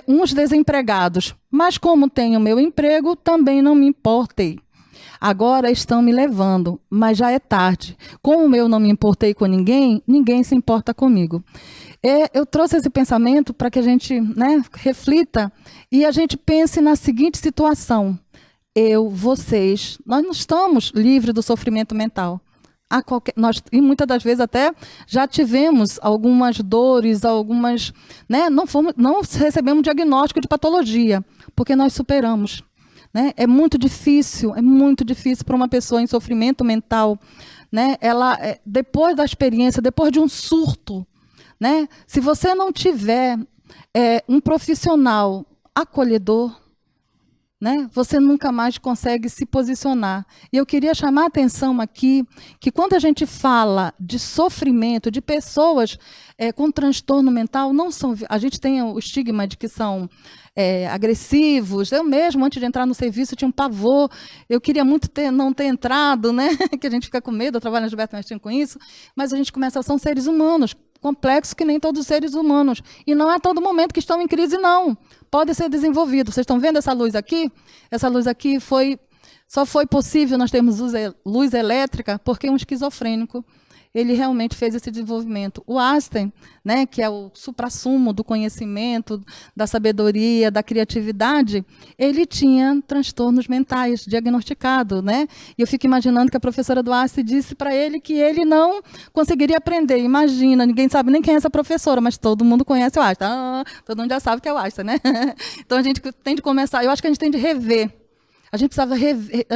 uns desempregados, mas como tenho meu emprego, também não me importei. Agora estão me levando, mas já é tarde. Como eu não me importei com ninguém, ninguém se importa comigo. Eu trouxe esse pensamento para que a gente, né, reflita e a gente pense na seguinte situação. Vocês, nós não estamos livres do sofrimento mental. E muitas das vezes até já tivemos algumas dores, né, não recebemos diagnóstico de patologia, porque nós superamos. Né? É muito difícil para uma pessoa em sofrimento mental, né? Ela, depois da experiência, depois de um surto, né? Se você não tiver um profissional acolhedor, né, você nunca mais consegue se posicionar. E eu queria chamar a atenção aqui que quando a gente fala de sofrimento, de pessoas com transtorno mental, a gente tem o estigma de que são agressivos. Eu mesmo, antes de entrar no serviço, tinha um pavor. Eu queria muito não ter entrado, né? Que a gente fica com medo, eu trabalho na Gilberto Mestre com isso, mas a gente começa, são seres humanos, complexos que nem todos os seres humanos. E não é a todo momento que estão em crise, não. Pode ser desenvolvido. Vocês estão vendo essa luz aqui? Essa luz aqui só foi possível nós termos luz elétrica porque um esquizofrênico, ele realmente fez esse desenvolvimento. O Einstein, né, que é o suprassumo do conhecimento, da sabedoria, da criatividade, ele tinha transtornos mentais diagnosticados, né? E eu fico imaginando que a professora do Einstein disse para ele que ele não conseguiria aprender. Imagina, ninguém sabe nem quem é essa professora, mas todo mundo conhece o Einstein. Todo mundo já sabe que é o Einstein, né? Então a gente tem de começar, eu acho que a gente tem de rever. A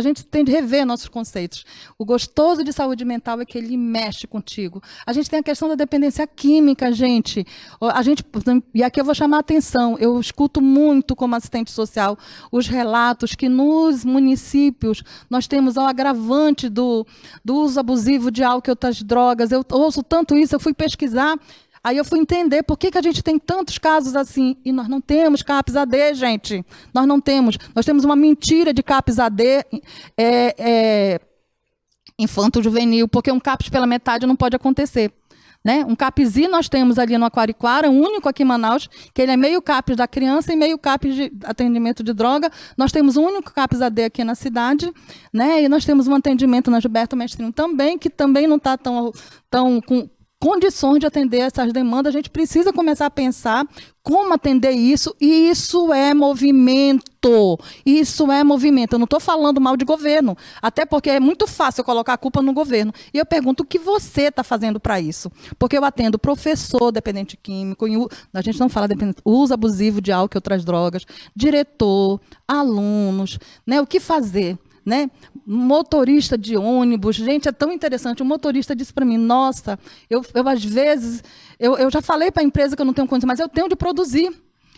gente tem de rever nossos conceitos. O gostoso de saúde mental é que ele mexe contigo. A gente tem a questão da dependência química, gente. E aqui eu vou chamar a atenção. Eu escuto muito como assistente social os relatos que nos municípios nós temos o agravante do uso abusivo de álcool e outras drogas. Eu ouço tanto isso, eu fui pesquisar. Aí eu fui entender por que a gente tem tantos casos assim. E nós não temos CAPS AD, gente. Nós não temos. Nós temos uma mentira de CAPS AD infanto-juvenil, porque um CAPS pela metade não pode acontecer. Né? Um CAPSI nós temos ali no Aquariquara, o único aqui em Manaus, que ele é meio CAPS da criança e meio CAPS de atendimento de droga. Nós temos um único CAPS AD aqui na cidade, né? E nós temos um atendimento na Gilberto Mestrino também, que também não está tão com condições de atender essas demandas. A gente precisa começar a pensar como atender isso, e isso é movimento. Isso é movimento. Eu não estou falando mal de governo, até porque é muito fácil eu colocar a culpa no governo. E eu pergunto o que você está fazendo para isso. Porque eu atendo professor dependente químico, a gente não fala dependente, uso abusivo de álcool e outras drogas, diretor, alunos, né? O que fazer? Né? Motorista de ônibus, gente, é tão interessante. O motorista disse para mim: nossa, eu às vezes, eu já falei para a empresa que eu não tenho condição, mas eu tenho de produzir,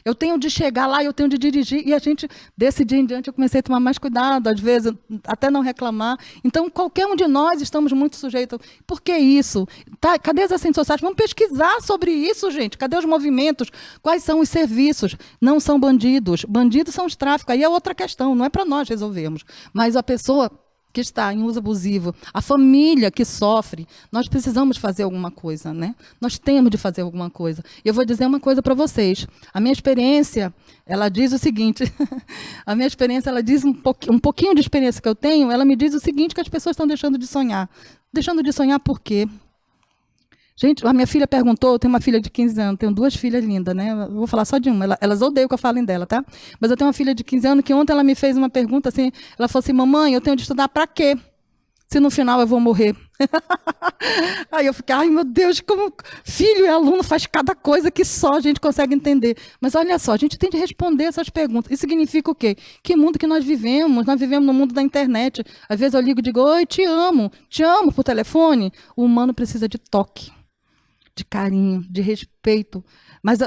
eu tenho de chegar lá, eu tenho de dirigir. E a gente, desse dia em diante, eu comecei a tomar mais cuidado, às vezes, até não reclamar. Então, qualquer um de nós estamos muito sujeitos. Por que isso? Tá, cadê as assistentes sociais? Vamos pesquisar sobre isso, gente. Cadê os movimentos? Quais são os serviços? Não são bandidos. Bandidos são os tráficos. Aí é outra questão, não é para nós resolvermos. Mas a pessoa que está em uso abusivo, a família que sofre, nós precisamos fazer alguma coisa, né? Nós temos de fazer alguma coisa. E eu vou dizer uma coisa para vocês. A minha experiência, ela diz o seguinte, a minha experiência, ela diz um pouquinho de experiência que eu tenho, ela me diz o seguinte, que as pessoas estão deixando de sonhar. Deixando de sonhar por quê? Gente, a minha filha perguntou, eu tenho uma filha de 15 anos, tenho duas filhas lindas, né? Eu vou falar só de uma, elas odeiam que eu fale dela, tá? Mas eu tenho uma filha de 15 anos que ontem ela me fez uma pergunta assim, ela falou assim: mamãe, eu tenho de estudar para quê? Se no final eu vou morrer. Aí eu fiquei, ai meu Deus, como filho e aluno faz cada coisa que só a gente consegue entender. Mas olha só, a gente tem de responder essas perguntas. Isso significa o quê? Que mundo que nós vivemos? Nós vivemos no mundo da internet. Às vezes eu ligo e digo: oi, te amo por telefone. O humano precisa de toque, de carinho, de respeito. Mas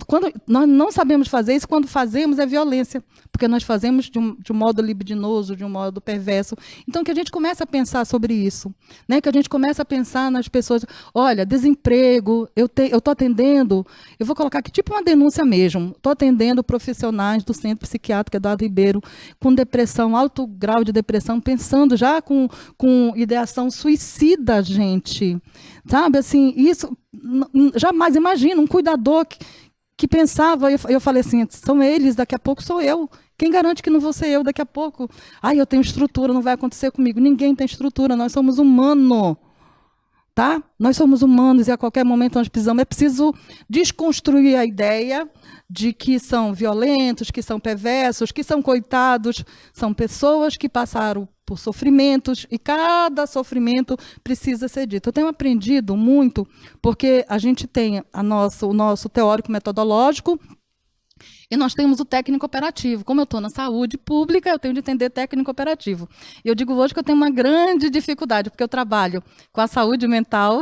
quando nós não sabemos fazer isso, quando fazemos é violência, porque nós fazemos de um modo libidinoso, de um modo perverso. Então, que a gente comece a pensar sobre isso, né? Que a gente comece a pensar nas pessoas. Olha, desemprego, eu estou atendendo, eu vou colocar aqui tipo uma denúncia mesmo, estou atendendo profissionais do Centro Psiquiátrico Eduardo Ribeiro com depressão, alto grau de depressão, pensando já com ideação suicida, gente. Sabe, assim, isso, jamais imagina, um cuidador que pensava, eu falei assim: são eles, daqui a pouco sou eu. Quem garante que não vou ser eu daqui a pouco? Eu tenho estrutura, não vai acontecer comigo. Ninguém tem estrutura, nós somos humanos. Tá? Nós somos humanos e a qualquer momento nós precisamos. É preciso desconstruir a ideia de que são violentos, que são perversos, que são coitados. São pessoas que passaram por sofrimentos e cada sofrimento precisa ser dito. Eu tenho aprendido muito porque a gente tem o nosso teórico metodológico e nós temos o técnico operativo. Como eu estou na saúde pública, eu tenho de entender técnico operativo. E eu digo hoje que eu tenho uma grande dificuldade, porque eu trabalho com a saúde mental,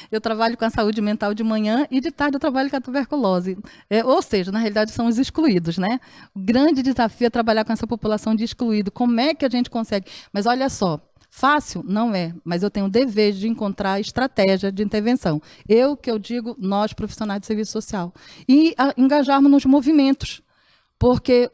eu trabalho com a saúde mental de manhã e de tarde eu trabalho com a tuberculose. Ou seja, na realidade são os excluídos, né? O grande desafio é trabalhar com essa população de excluído. Como é que a gente consegue? Mas olha só, fácil? Não é, mas eu tenho o dever de encontrar estratégia de intervenção. Eu digo, nós profissionais de serviço social. E engajarmos nos movimentos, porque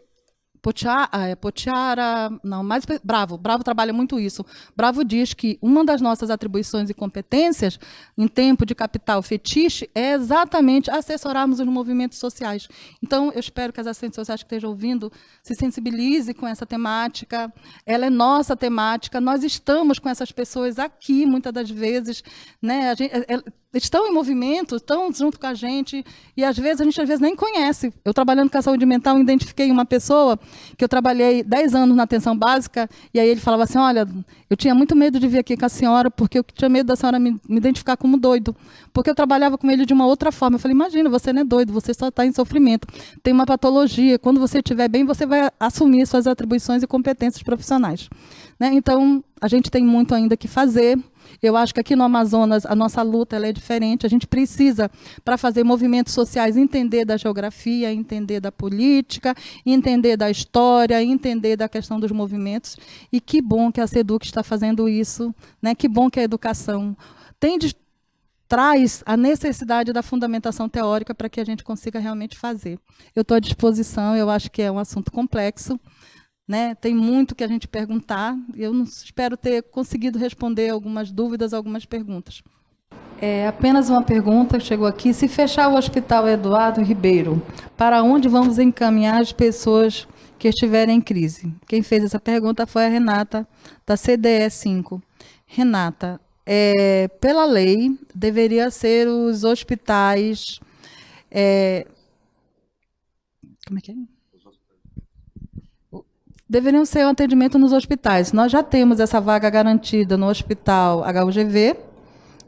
Bravo trabalha muito isso. Bravo diz que uma das nossas atribuições e competências em tempo de capital fetiche é exatamente assessorarmos os movimentos sociais. Então, eu espero que as assistentes sociais que estejam ouvindo se sensibilizem com essa temática. Ela é nossa temática. Nós estamos com essas pessoas aqui, muitas das vezes, né? Estão em movimento, estão junto com a gente, e às vezes a gente nem conhece. Eu, trabalhando com a saúde mental, identifiquei uma pessoa que eu trabalhei 10 anos na atenção básica, e aí ele falava assim: olha, eu tinha muito medo de vir aqui com a senhora, porque eu tinha medo da senhora me identificar como doido, porque eu trabalhava com ele de uma outra forma. Eu falei: imagina, você não é doido, você só está em sofrimento, tem uma patologia, quando você estiver bem, você vai assumir suas atribuições e competências profissionais. Né? Então, a gente tem muito ainda que fazer. Eu acho que aqui no Amazonas a nossa luta ela é diferente. A gente precisa, para fazer movimentos sociais, entender da geografia, entender da política, entender da história, entender da questão dos movimentos. E que bom que a SEDUC está fazendo isso, né? Que bom que a educação tem de traz a necessidade da fundamentação teórica para que a gente consiga realmente fazer. Eu estou à disposição, eu acho que é um assunto complexo, né? Tem muito que a gente perguntar, eu não espero ter conseguido responder algumas dúvidas, algumas perguntas. Apenas uma pergunta chegou aqui: se fechar o Hospital Eduardo Ribeiro, para onde vamos encaminhar as pessoas que estiverem em crise? Quem fez essa pergunta foi a Renata, da CDE 5. Renata, pela lei, deveria ser os hospitais... como é que é? Deveriam ser um atendimento nos hospitais. Nós já temos essa vaga garantida no Hospital HUGV,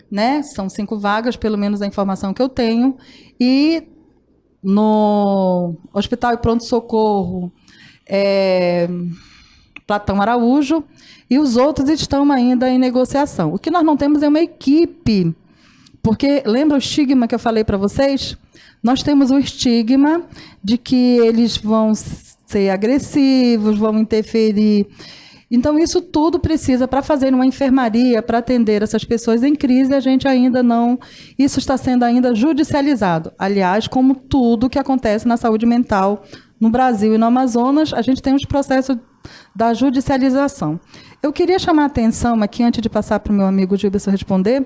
né? São 5 vagas, pelo menos a informação que eu tenho, e no Hospital e Pronto-Socorro Platão Araújo, e os outros estão ainda em negociação. O que nós não temos é uma equipe, porque lembra o estigma que eu falei para vocês? Nós temos o estigma de que eles vão ser agressivos, vão interferir. Então, isso tudo precisa, para fazer uma enfermaria, para atender essas pessoas em crise, a gente ainda não... Isso está sendo ainda judicializado. Aliás, como tudo que acontece na saúde mental no Brasil e no Amazonas, a gente tem os processos da judicialização. Eu queria chamar a atenção aqui, antes de passar para o meu amigo Gilberto responder,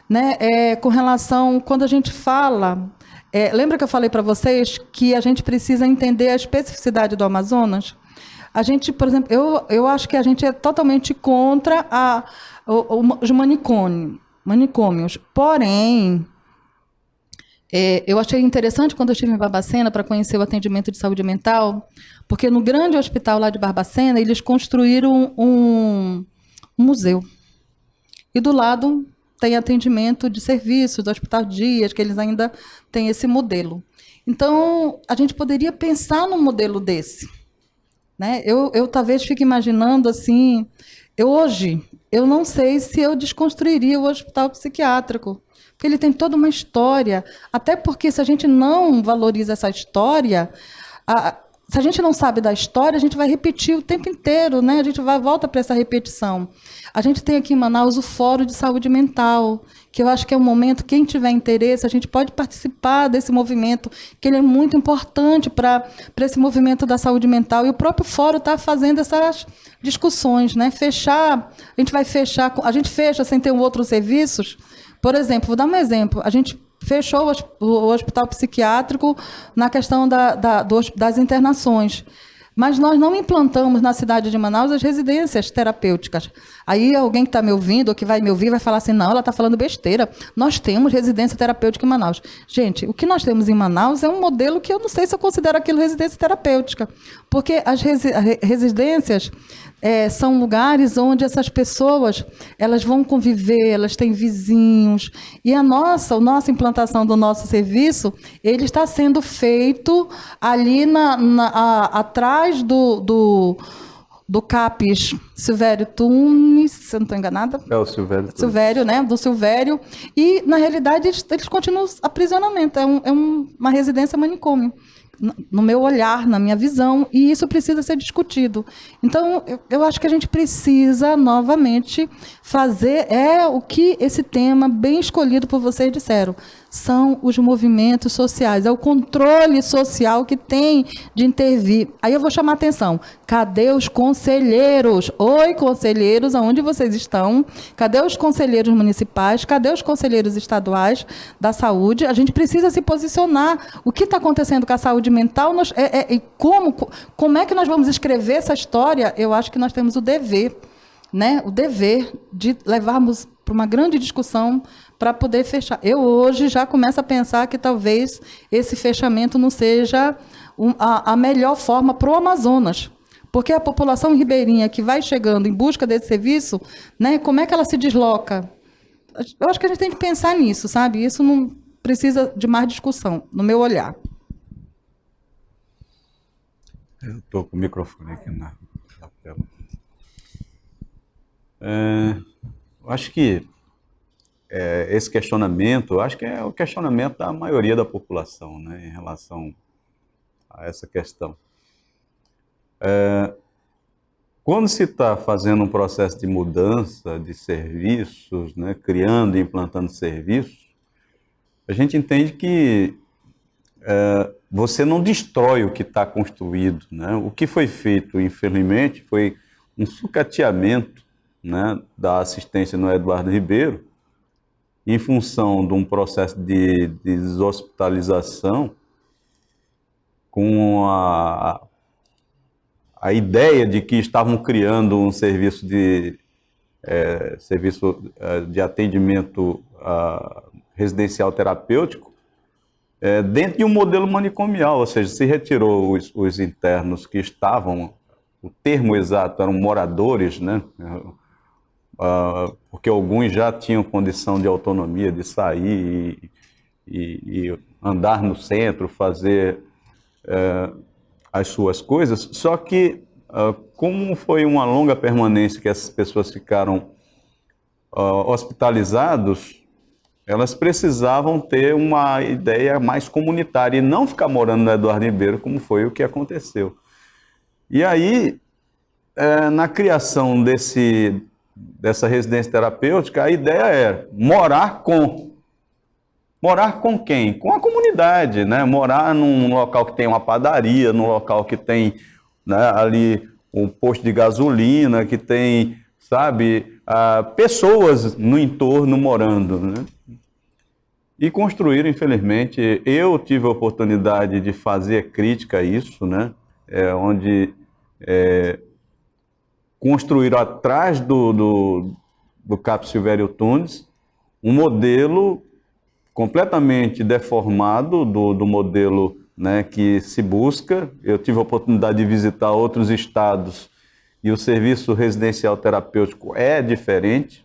né, com relação, quando a gente fala... lembra que eu falei para vocês que a gente precisa entender a especificidade do Amazonas? A gente, por exemplo, eu acho que a gente é totalmente contra os manicômios. Porém, eu achei interessante quando eu estive em Barbacena para conhecer o atendimento de saúde mental, porque no grande hospital lá de Barbacena, eles construíram um museu. E do lado tem atendimento de serviços do Hospital Dias, que eles ainda têm esse modelo. Então, a gente poderia pensar num modelo desse. Né? Eu talvez fique imaginando assim, hoje, eu não sei se eu desconstruiria o hospital psiquiátrico, porque ele tem toda uma história, até porque se a gente não valoriza essa história, se a gente não sabe da história, a gente vai repetir o tempo inteiro, né? A gente volta para essa repetição. A gente tem aqui em Manaus o Fórum de Saúde Mental, que eu acho que é um momento, quem tiver interesse, a gente pode participar desse movimento, que ele é muito importante para esse movimento da saúde mental, e o próprio fórum está fazendo essas discussões, né? A gente fecha sem ter outros serviços. Por exemplo, vou dar um exemplo, a gente fechou o hospital psiquiátrico na questão das internações. Mas nós não implantamos na cidade de Manaus as residências terapêuticas. Aí alguém que está me ouvindo, ou que vai me ouvir, vai falar assim, não, ela está falando besteira. Nós temos residência terapêutica em Manaus. Gente, o que nós temos em Manaus é um modelo que eu não sei se eu considero aquilo residência terapêutica. Porque as residências são lugares onde essas pessoas elas vão conviver, elas têm vizinhos. E a nossa implantação do nosso serviço, ele está sendo feito ali atrás do CAPES Silvério Tunes, se eu não estou enganada.
É o Silvério Tunes.
Silvério, né? Do Silvério. E, na realidade, eles continuam aprisionamento. É uma residência manicômio, no meu olhar, na minha visão, e isso precisa ser discutido. Então, eu acho que a gente precisa, novamente, fazer o que esse tema, bem escolhido por vocês, disseram. São os movimentos sociais, é o controle social que tem de intervir. Aí eu vou chamar a atenção. Cadê os conselheiros? Oi, conselheiros, aonde vocês estão? Cadê os conselheiros municipais? Cadê os conselheiros estaduais da saúde? A gente precisa se posicionar. O que está acontecendo com a saúde mental? E como é que nós vamos escrever essa história? Eu acho que nós temos o dever, né? O dever de levarmos para uma grande discussão para poder fechar. Eu hoje já começo a pensar que talvez esse fechamento não seja a melhor forma para o Amazonas, porque a população ribeirinha que vai chegando em busca desse serviço, né, como é que ela se desloca? Eu acho que a gente tem que pensar nisso, sabe? Isso não precisa de mais discussão, no meu olhar.
Eu estou com o microfone aqui na tela. Eu acho que esse questionamento, eu acho que é o questionamento da maioria da população, né, em relação a essa questão. Quando se está fazendo um processo de mudança de serviços, né, criando e implantando serviços, a gente entende que você não destrói o que está construído, né? O que foi feito, infelizmente, foi um sucateamento, né, da assistência no Eduardo Ribeiro, em função de um processo de deshospitalização, com a ideia de que estavam criando um serviço de atendimento residencial terapêutico dentro de um modelo manicomial, ou seja, se retirou os internos que estavam, o termo exato eram moradores, né? Porque alguns já tinham condição de autonomia, de sair e andar no centro, fazer as suas coisas, só que como foi uma longa permanência que essas pessoas ficaram hospitalizados, elas precisavam ter uma ideia mais comunitária e não ficar morando no Eduardo Ribeiro, como foi o que aconteceu. E aí, na criação dessa residência terapêutica, a ideia é morar com. Morar com quem? Com a comunidade, né? Morar num local que tem uma padaria, num local que tem, né, ali um posto de gasolina, que tem, sabe, pessoas no entorno morando, né? E construíram, infelizmente, eu tive a oportunidade de fazer crítica a isso, né? Onde construíram atrás do CAP Silvério Tunes um modelo completamente deformado do modelo, né, que se busca. Eu tive a oportunidade de visitar outros estados e o serviço residencial terapêutico é diferente.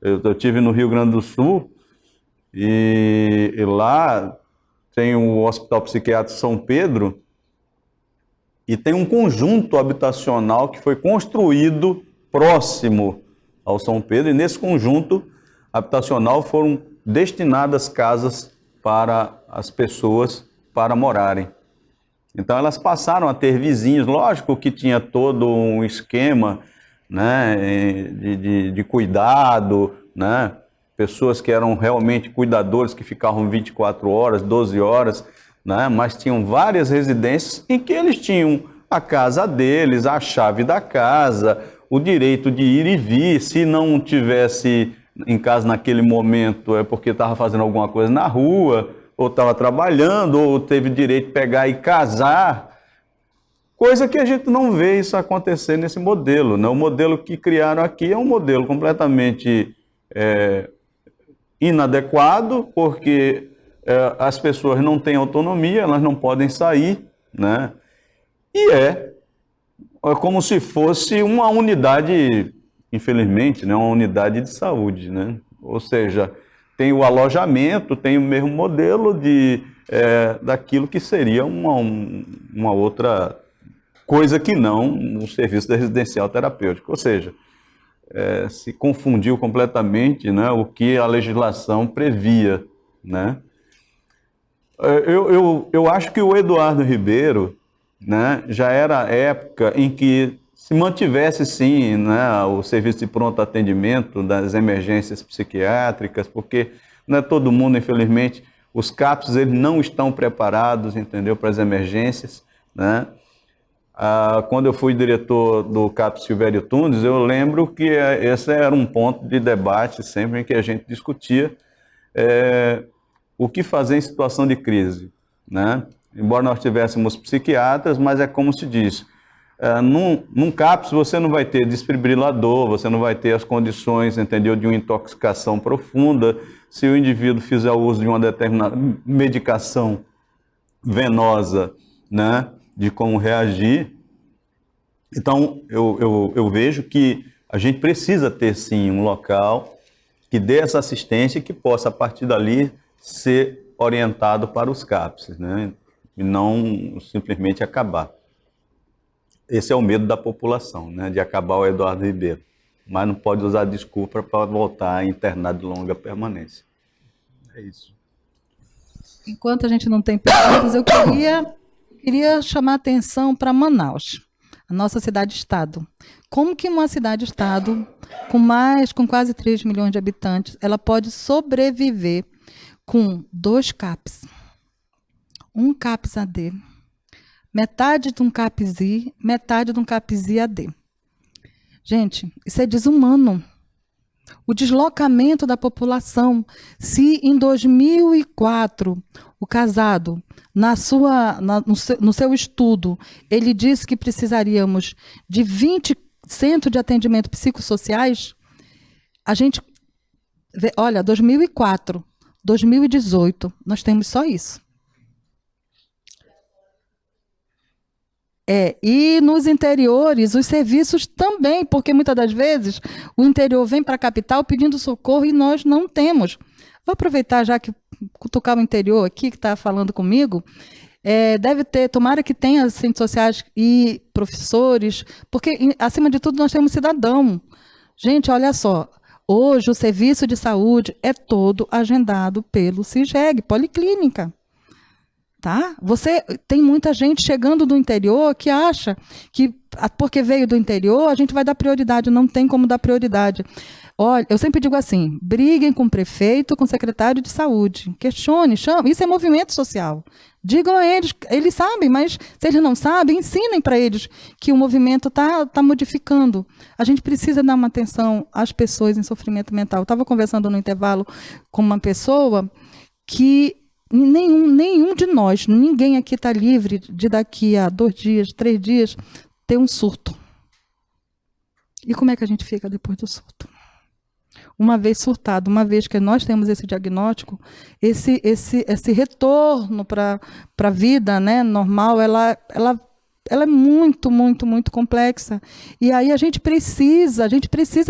Eu tive no Rio Grande do Sul e lá tem o Hospital Psiquiátrico São Pedro e tem um conjunto habitacional que foi construído próximo ao São Pedro, e nesse conjunto habitacional foram destinadas casas para as pessoas para morarem. Então elas passaram a ter vizinhos, lógico que tinha todo um esquema, né, de cuidado, né, pessoas que eram realmente cuidadores, que ficavam 24 horas, 12 horas, né, mas tinham várias residências em que eles tinham a casa deles, a chave da casa, o direito de ir e vir. Se não tivesse em casa naquele momento é porque estava fazendo alguma coisa na rua, ou estava trabalhando, ou teve direito de pegar e casar, coisa que a gente não vê isso acontecer nesse modelo, né? O modelo que criaram aqui é um modelo completamente inadequado, porque as pessoas não têm autonomia, elas não podem sair, né? E é como se fosse uma unidade, infelizmente, né, uma unidade de saúde, né? Ou seja, tem o alojamento, tem o mesmo modelo daquilo que seria uma outra coisa que não o serviço residencial terapêutico. Ou seja, se confundiu completamente, né, o que a legislação previa, né? Eu acho que o Eduardo Ribeiro, né, já era a época em que se mantivesse, sim, né, o serviço de pronto atendimento das emergências psiquiátricas, porque não é todo mundo, infelizmente, os CAPs eles não estão preparados, entendeu, para as emergências, né? Quando eu fui diretor do CAP Silvério Tunes, eu lembro que esse era um ponto de debate sempre em que a gente discutia o que fazer em situação de crise, né? Embora nós tivéssemos psiquiatras, mas é como se diz, num CAPS você não vai ter desfibrilador, você não vai ter as condições, entendeu, de uma intoxicação profunda, se o indivíduo fizer uso de uma determinada medicação venosa, né, de como reagir. Então, eu vejo que a gente precisa ter, sim, um local que dê essa assistência e que possa, a partir dali, ser orientado para os CAPs, né, e não simplesmente acabar. Esse é o medo da população, né, de acabar o Eduardo Ribeiro. Mas não pode usar desculpa para voltar a internar de longa permanência. É isso.
Enquanto a gente não tem perguntas, eu queria chamar a atenção para Manaus, a nossa cidade-estado. Como que uma cidade-estado, com quase 3 milhões de habitantes, ela pode sobreviver com 2 CAPs, um CAPS AD, metade de um CAPS I, metade de um CAPS I AD. Gente, isso é desumano. O deslocamento da população. Se em 2004 o casado, no seu estudo, ele disse que precisaríamos de 20 centros de atendimento psicossociais, a gente vê, olha, 2004, 2018, nós temos só isso. E nos interiores, os serviços também, porque muitas das vezes o interior vem para a capital pedindo socorro e nós não temos. Vou aproveitar já que cutucar o interior aqui, que está falando comigo, deve ter, tomara que tenha centros sociais e professores, porque, acima de tudo, nós temos cidadão. Gente, olha só, hoje o serviço de saúde é todo agendado pelo CIGEG, policlínica. Tá? Tem muita gente chegando do interior que acha que, porque veio do interior, a gente vai dar prioridade. Não tem como dar prioridade. Olha, eu sempre digo assim, briguem com o prefeito, com o secretário de saúde. Questione, chame. Isso é movimento social. Digam a eles sabem, mas se eles não sabem, ensinem para eles que o movimento tá modificando. A gente precisa dar uma atenção às pessoas em sofrimento mental. Eu estava conversando no intervalo com uma pessoa que nenhum de nós, ninguém aqui está livre de daqui a 2 dias, 3 dias, ter um surto. E como é que a gente fica depois do surto? Uma vez surtado, uma vez que nós temos esse diagnóstico, esse retorno para a vida, né, normal, ela é muito, muito, muito complexa. E aí a gente precisa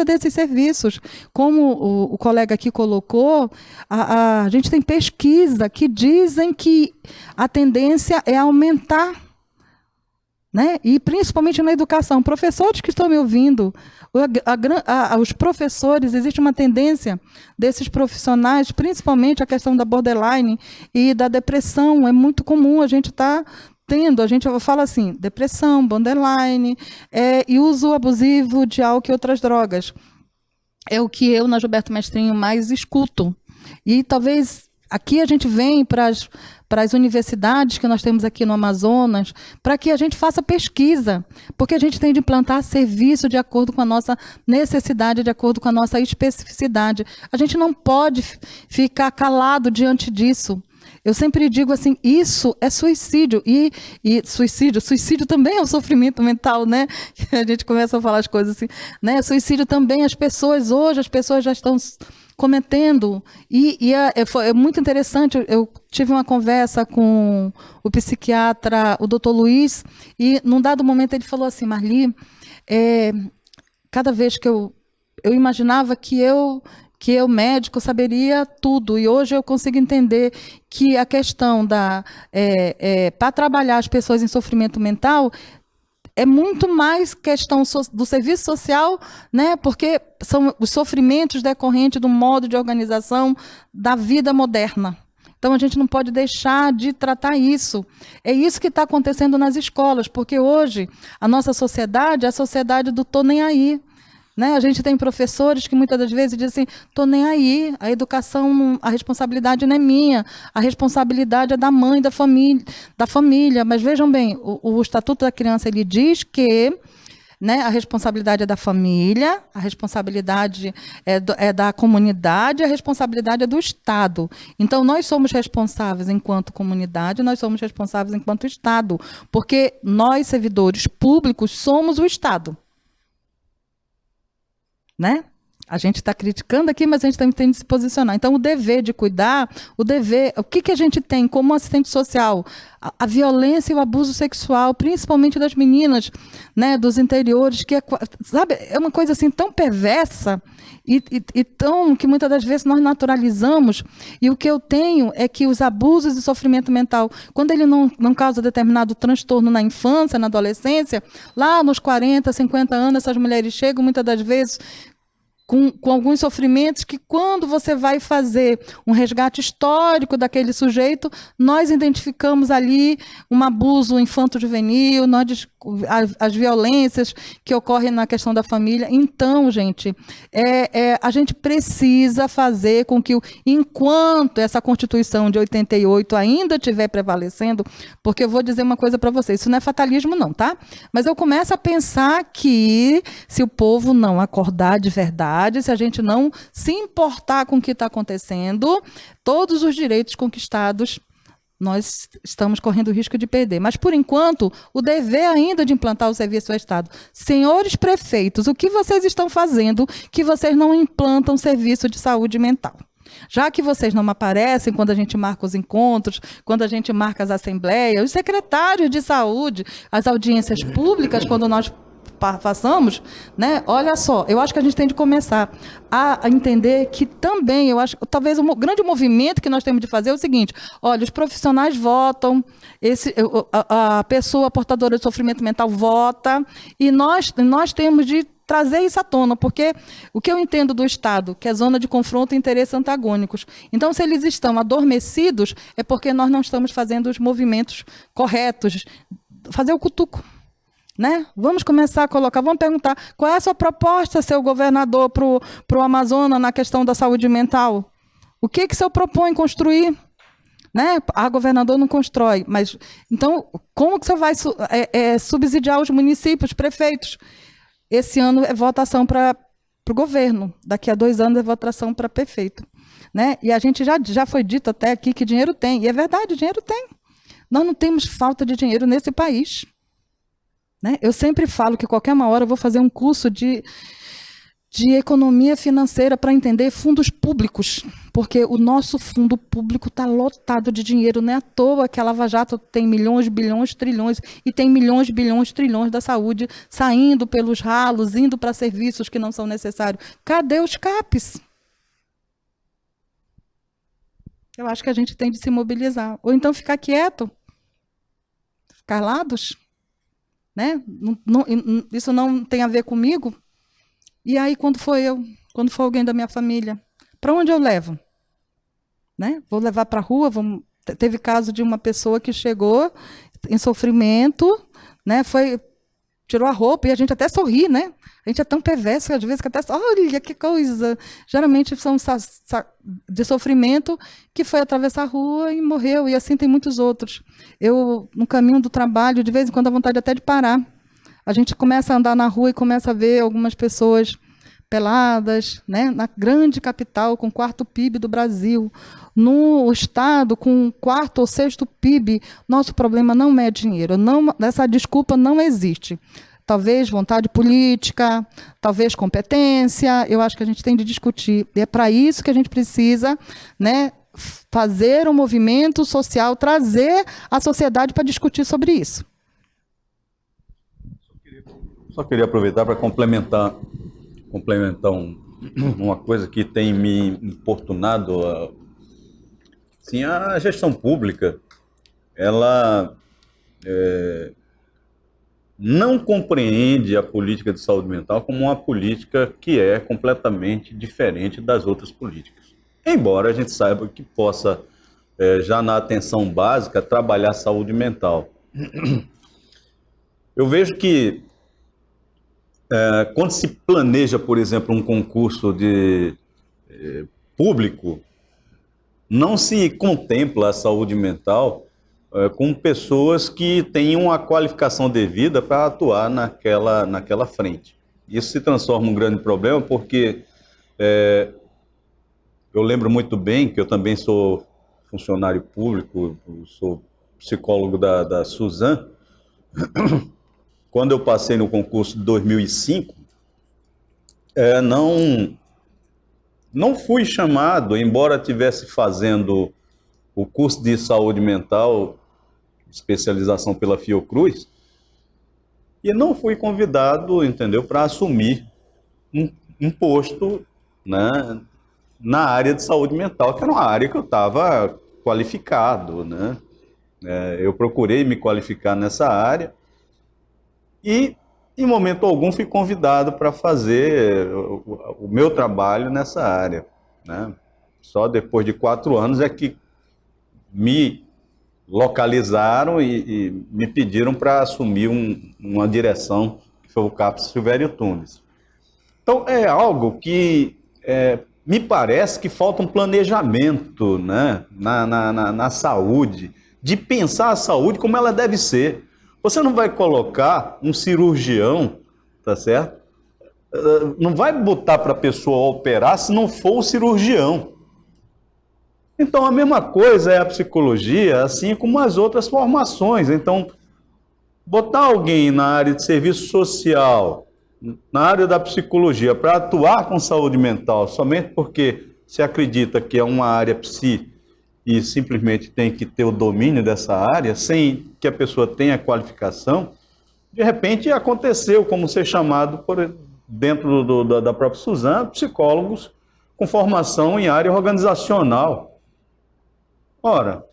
desses serviços. Como o colega aqui colocou, a gente tem pesquisa que dizem que a tendência é aumentar, né? E principalmente na educação. Professores que estão me ouvindo, os professores, existe uma tendência desses profissionais, principalmente a questão da borderline e da depressão. É muito comum a gente estar eu falo assim, depressão, borderline, e uso abusivo de álcool e outras drogas. É o que eu, na Gilberto Mestrinho, mais escuto. E talvez aqui a gente vem para as universidades que nós temos aqui no Amazonas, para que a gente faça pesquisa, porque a gente tem de implantar serviço de acordo com a nossa necessidade, de acordo com a nossa especificidade. A gente não pode ficar calado diante disso. Eu sempre digo assim, isso é suicídio. E suicídio também é um sofrimento mental, né? A gente começa a falar as coisas assim, né? Suicídio também, as pessoas já estão cometendo. É muito interessante, eu tive uma conversa com o psiquiatra, o doutor Luiz, e num dado momento ele falou assim, Marli, cada vez que eu imaginava que eu, médico, saberia tudo. E hoje eu consigo entender que a questão para trabalhar as pessoas em sofrimento mental é muito mais questão do serviço social, né? Porque são os sofrimentos decorrentes do modo de organização da vida moderna. Então, a gente não pode deixar de tratar isso. É isso que está acontecendo nas escolas, porque hoje a nossa sociedade é a sociedade do tô nem aí. Né? A gente tem professores que muitas das vezes dizem assim, tô nem aí, a educação, a responsabilidade não é minha, a responsabilidade é da mãe, da família. Mas vejam bem, o Estatuto da Criança ele diz que, né, a responsabilidade é da família, a responsabilidade é da comunidade, a responsabilidade é do Estado. Então, nós somos responsáveis enquanto comunidade, nós somos responsáveis enquanto Estado, porque nós, servidores públicos, somos o Estado. Né? A gente está criticando aqui, mas a gente também tem de se posicionar. Então, o dever de cuidar, o que a gente tem como assistente social? A violência e o abuso sexual, principalmente das meninas, né, dos interiores, que é uma coisa assim tão perversa e tão que muitas das vezes nós naturalizamos. E o que eu tenho é que os abusos e sofrimento mental, quando ele não causa determinado transtorno na infância, na adolescência, lá nos 40, 50 anos, essas mulheres chegam muitas das vezes com alguns sofrimentos que, quando você vai fazer um resgate histórico daquele sujeito, nós identificamos ali um abuso infanto-juvenil, as violências que ocorrem na questão da família. Então, gente, a gente precisa fazer com que, enquanto essa Constituição de 88 ainda estiver prevalecendo, porque eu vou dizer uma coisa para vocês, isso não é fatalismo não, tá? Mas eu começo a pensar que, se o povo não acordar de verdade, se a gente não se importar com o que está acontecendo, todos os direitos conquistados nós estamos correndo o risco de perder. Mas, por enquanto, o dever ainda de implantar o serviço ao Estado. Senhores prefeitos, o que vocês estão fazendo que vocês não implantam serviço de saúde mental? Já que vocês não aparecem quando a gente marca os encontros, quando a gente marca as assembleias, os secretários de saúde, as audiências públicas, quando nós façamos, né? Olha só, eu acho que a gente tem de começar a entender que também, eu acho, talvez o grande movimento que nós temos de fazer é o seguinte: olha, os profissionais votam, a pessoa portadora de sofrimento mental vota, e nós temos de trazer isso à tona, porque o que eu entendo do Estado, que é zona de confronto e interesses antagônicos. Então, se eles estão adormecidos, é porque nós não estamos fazendo os movimentos corretos, fazer o cutuco. Né? Vamos começar a colocar, vamos perguntar qual é a sua proposta, seu governador, para o Amazonas na questão da saúde mental. O que o senhor propõe construir? Né? Governador não constrói, mas então como que o senhor vai subsidiar os municípios, prefeitos? Esse ano é votação para o governo, daqui a 2 anos é votação para prefeito. Né? E a gente já foi dito até aqui que dinheiro tem, e é verdade, dinheiro tem. Nós não temos falta de dinheiro nesse país. Né? Eu sempre falo que qualquer uma hora eu vou fazer um curso de economia financeira para entender fundos públicos, porque o nosso fundo público está lotado de dinheiro, não é à toa que a Lava Jato tem milhões, bilhões, trilhões, e tem milhões, bilhões, trilhões da saúde saindo pelos ralos, indo para serviços que não são necessários. Cadê os CAPs? Eu acho que a gente tem de se mobilizar, ou então ficar quieto, ficar calados. Né? Isso não tem a ver comigo. E aí, quando for alguém da minha família, para onde eu levo? Né? Vou levar para a rua? Teve caso de uma pessoa que chegou em sofrimento, né? Tirou a roupa, e a gente até sorri, né? A gente é tão perverso, às vezes, que até olha que coisa. Geralmente são de sofrimento, que foi atravessar a rua e morreu, e assim tem muitos outros. Eu, no caminho do trabalho, de vez em quando, dá vontade até de parar. A gente começa a andar na rua e começa a ver algumas pessoas peladas, né? Na grande capital, com o 4º PIB do Brasil, no estado com o 4º ou 6º PIB. Nosso problema não é dinheiro, essa desculpa não existe. Talvez vontade política, talvez competência, eu acho que a gente tem de discutir. E é para isso que a gente precisa, né, fazer um movimento social, trazer a sociedade para discutir sobre isso.
Só queria aproveitar para complementar uma coisa que tem me importunado. Assim, a gestão pública, ela não compreende a política de saúde mental como uma política que é completamente diferente das outras políticas. Embora a gente saiba que possa, já na atenção básica, trabalhar a saúde mental. Eu vejo que quando se planeja, por exemplo, um concurso público, não se contempla a saúde mental com pessoas que tenham a qualificação devida para atuar naquela frente. Isso se transforma um grande problema, porque eu lembro muito bem que eu também sou funcionário público, sou psicólogo da Suzan. Quando eu passei no concurso de 2005, não fui chamado, embora estivesse fazendo o curso de saúde mental, especialização pela Fiocruz, e não fui convidado, entendeu, para assumir um posto, né, na área de saúde mental, que era uma área que eu estava qualificado, né? Eu procurei me qualificar nessa área, e em momento algum fui convidado para fazer o meu trabalho nessa área, né? Só depois de 4 anos é que me localizaram e me pediram para assumir uma direção, que foi o CAPES Silvério Tunes. Então, é algo que me parece que falta um planejamento, né, na saúde, de pensar a saúde como ela deve ser. Você não vai colocar um cirurgião, tá certo? Não vai botar para a pessoa operar se não for o cirurgião. Então, a mesma coisa é a psicologia, assim como as outras formações. Então, botar alguém na área de serviço social, na área da psicologia, para atuar com saúde mental, somente porque se acredita que é uma área psi e simplesmente tem que ter o domínio dessa área, sem que a pessoa tenha qualificação, de repente aconteceu como ser chamado, dentro da própria Suzano, psicólogos com formação em área organizacional. Ora,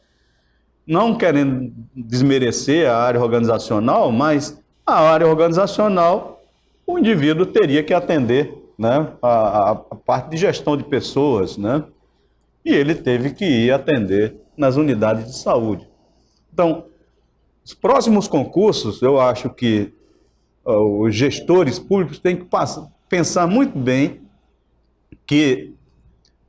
não querendo desmerecer a área organizacional, mas a área organizacional, o indivíduo teria que atender, né, a parte de gestão de pessoas, né? E ele teve que ir atender nas unidades de saúde. Então, os próximos concursos, eu acho que os gestores públicos têm que pensar muito bem que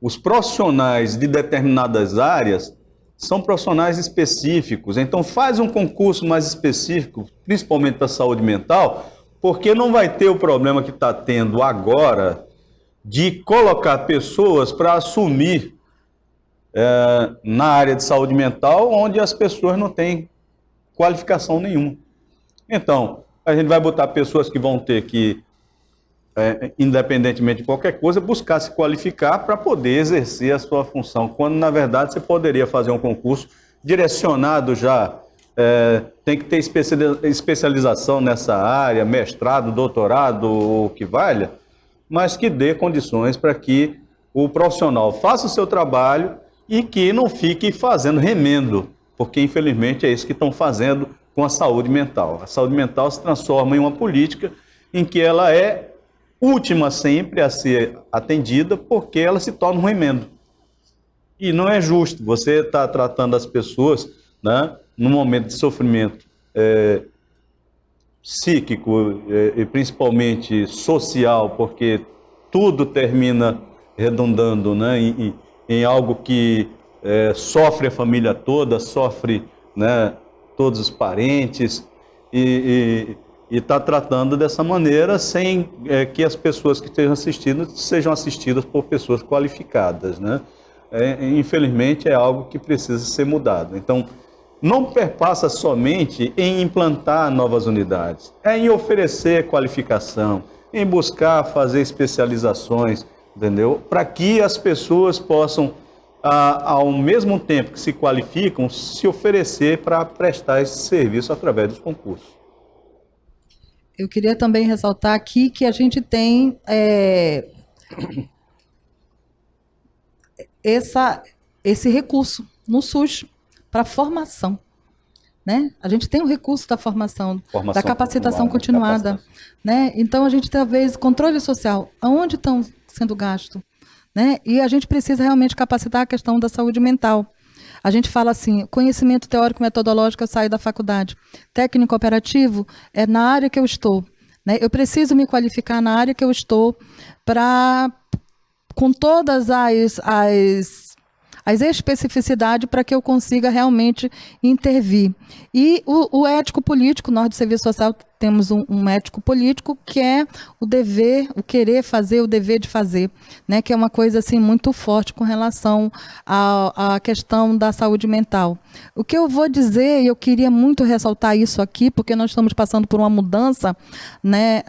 os profissionais de determinadas áreas são profissionais específicos. Então, faz um concurso mais específico, principalmente para a saúde mental, porque não vai ter o problema que está tendo agora de colocar pessoas para assumir na área de saúde mental, onde as pessoas não têm qualificação nenhuma. Então, a gente vai botar pessoas que vão ter que, independentemente de qualquer coisa, buscar se qualificar para poder exercer a sua função, quando, na verdade, você poderia fazer um concurso direcionado já, tem que ter especialização nessa área, mestrado, doutorado, o que valha, mas que dê condições para que o profissional faça o seu trabalho e que não fique fazendo remendo, porque, infelizmente, é isso que estão fazendo com a saúde mental. A saúde mental se transforma em uma política em que ela é última sempre a ser atendida, porque ela se torna um remendo. E não é justo você estar tratando as pessoas, né, num momento de sofrimento psíquico e principalmente social, porque tudo termina redundando, né, em algo que sofre a família toda, sofre, né, todos os parentes, e está tratando dessa maneira sem que as pessoas que estejam assistindo sejam assistidas por pessoas qualificadas, né? Infelizmente é algo que precisa ser mudado. Então, não perpassa somente em implantar novas unidades, é em oferecer qualificação, em buscar fazer especializações, entendeu? Para que as pessoas possam, ao mesmo tempo que se qualificam, se oferecer para prestar esse serviço através dos concursos.
Eu queria também ressaltar aqui que a gente tem esse recurso no SUS para formação, né? A gente tem o recurso da formação da capacitação continuada, né? Então a gente talvez controle social, aonde estão sendo gastos, né? E a gente precisa realmente capacitar a questão da saúde mental. A gente fala assim, conhecimento teórico metodológico, eu saio da faculdade. Técnico operativo é na área que eu estou, né? Eu preciso me qualificar na área que eu estou para, com todas as especificidades para que eu consiga realmente intervir. E o ético político, nós do Serviço Social temos um ético político que é o dever, o querer fazer, o dever de fazer, né? Que é uma coisa assim muito forte com relação à questão da saúde mental. O que eu vou dizer, e eu queria muito ressaltar isso aqui, porque nós estamos passando por uma mudança, né?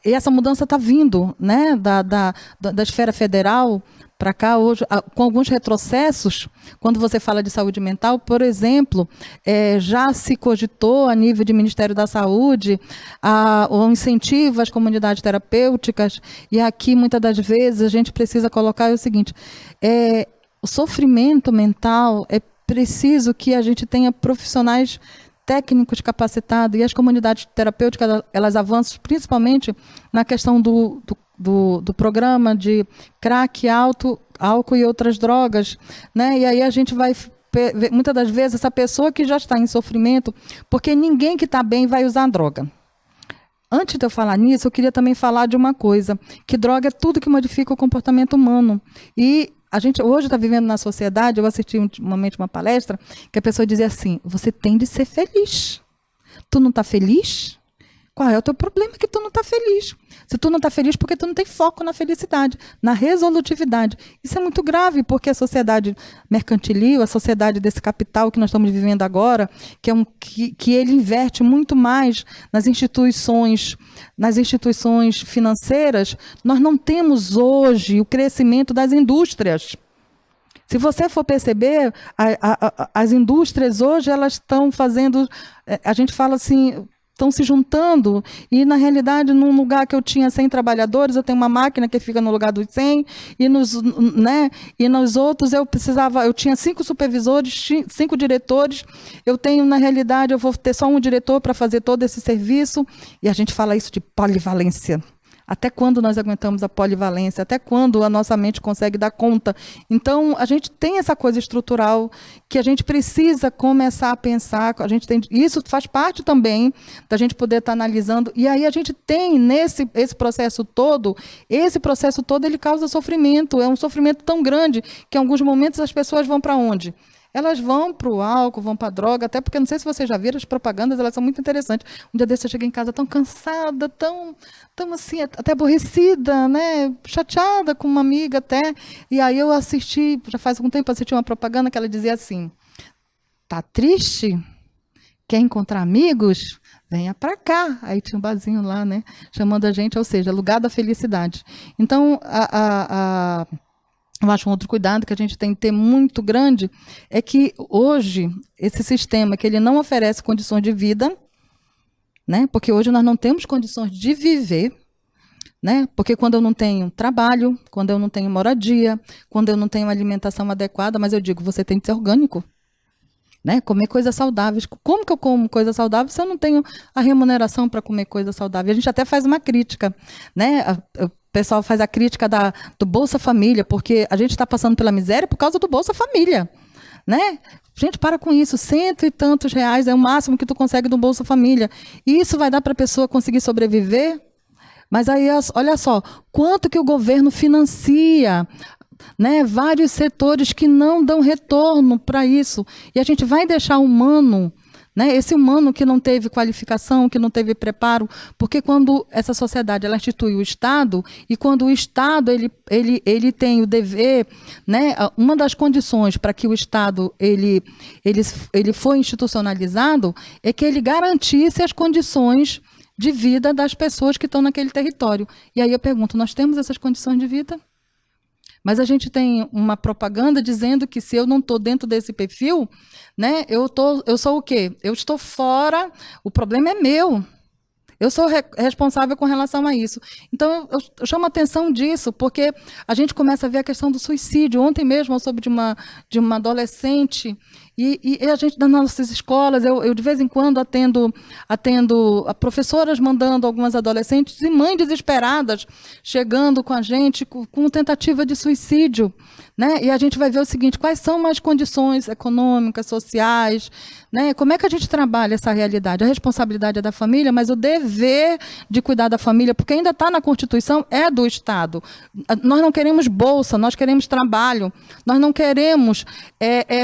E essa mudança está vindo, né? Da esfera federal para cá hoje, com alguns retrocessos, quando você fala de saúde mental, por exemplo, já se cogitou a nível de Ministério da Saúde o incentivo às comunidades terapêuticas, e aqui muitas das vezes a gente precisa colocar o seguinte, o sofrimento mental, é preciso que a gente tenha profissionais técnicos capacitados e as comunidades terapêuticas, elas avançam principalmente na questão do programa de crack, álcool e outras drogas, né? E aí a gente vai ver, muitas das vezes, essa pessoa que já está em sofrimento, porque ninguém que está bem vai usar droga. Antes de eu falar nisso, eu queria também falar de uma coisa, que droga é tudo que modifica o comportamento humano. E a gente hoje está vivendo na sociedade, eu assisti ultimamente uma palestra, que a pessoa dizia assim, você tem de ser feliz. Tu não está feliz? Qual é o teu problema que tu não está feliz? Se tu não está feliz, porque tu não tem foco na felicidade, na resolutividade. Isso é muito grave, porque a sociedade mercantilil, a sociedade desse capital que nós estamos vivendo agora, que ele inverte muito mais nas instituições financeiras, nós não temos hoje o crescimento das indústrias. Se você for perceber, as indústrias hoje, elas estão fazendo, a gente fala assim, estão se juntando, e na realidade, num lugar que eu tinha 100 trabalhadores, eu tenho uma máquina que fica no lugar dos 100, e nos outros eu tinha 5 supervisores, 5 diretores, eu tenho, na realidade, eu vou ter só um diretor para fazer todo esse serviço, e a gente fala isso de polivalência. Até quando nós aguentamos a polivalência? Até quando a nossa mente consegue dar conta? Então, a gente tem essa coisa estrutural que a gente precisa começar a pensar. Isso faz parte também da gente poder estar analisando. E aí a gente tem esse processo todo ele causa sofrimento. É um sofrimento tão grande que em alguns momentos as pessoas vão para onde? Elas vão para o álcool, vão para a droga, até porque, não sei se vocês já viram, as propagandas, elas são muito interessantes. Um dia desse eu cheguei em casa tão cansada, tão assim, até aborrecida, né? Chateada com uma amiga até. E aí eu assisti, já faz algum tempo, assisti uma propaganda que ela dizia assim, tá triste? Quer encontrar amigos? Venha para cá. Aí tinha um barzinho lá, né? Chamando a gente, ou seja, lugar da felicidade. Então, eu acho um outro cuidado que a gente tem que ter muito grande é que hoje esse sistema que ele não oferece condições de vida, né? Porque hoje nós não temos condições de viver, né? Porque quando eu não tenho trabalho, quando eu não tenho moradia, quando eu não tenho alimentação adequada, mas eu digo, você tem que ser orgânico, né? Comer coisas saudáveis. Como que eu como coisas saudáveis se eu não tenho a remuneração para comer coisas saudáveis? A gente até faz uma crítica, né? O pessoal faz a crítica do Bolsa Família, porque a gente está passando pela miséria por causa do Bolsa Família, né? Gente, para com isso, 100 e tantos reais é o máximo que tu consegue do Bolsa Família. E isso vai dar para a pessoa conseguir sobreviver? Mas aí, olha só, quanto que o governo financia, né, vários setores que não dão retorno para isso. E a gente vai deixar o humano, né, esse humano que não teve qualificação, que não teve preparo, porque quando essa sociedade ela institui o Estado, e quando o Estado ele tem o dever, né, uma das condições para que o Estado ele foi institucionalizado é que ele garantisse as condições de vida das pessoas que estão naquele território. E aí eu pergunto, nós temos essas condições de vida? Mas a gente tem uma propaganda dizendo que se eu não estou dentro desse perfil, né, eu sou o quê? Eu estou fora, o problema é meu. Eu sou responsável com relação a isso. Então, eu chamo a atenção disso, porque a gente começa a ver a questão do suicídio. Ontem mesmo eu soube de uma adolescente, e a gente, nas nossas escolas, eu de vez em quando atendo a professoras mandando algumas adolescentes e mães desesperadas chegando com a gente com tentativa de suicídio, né? E a gente vai ver o seguinte, quais são as condições econômicas, sociais, né? Como é que a gente trabalha essa realidade? A responsabilidade é da família, mas o dever de cuidar da família, porque ainda está na Constituição, é do Estado. Nós não queremos bolsa, nós queremos trabalho, nós não queremos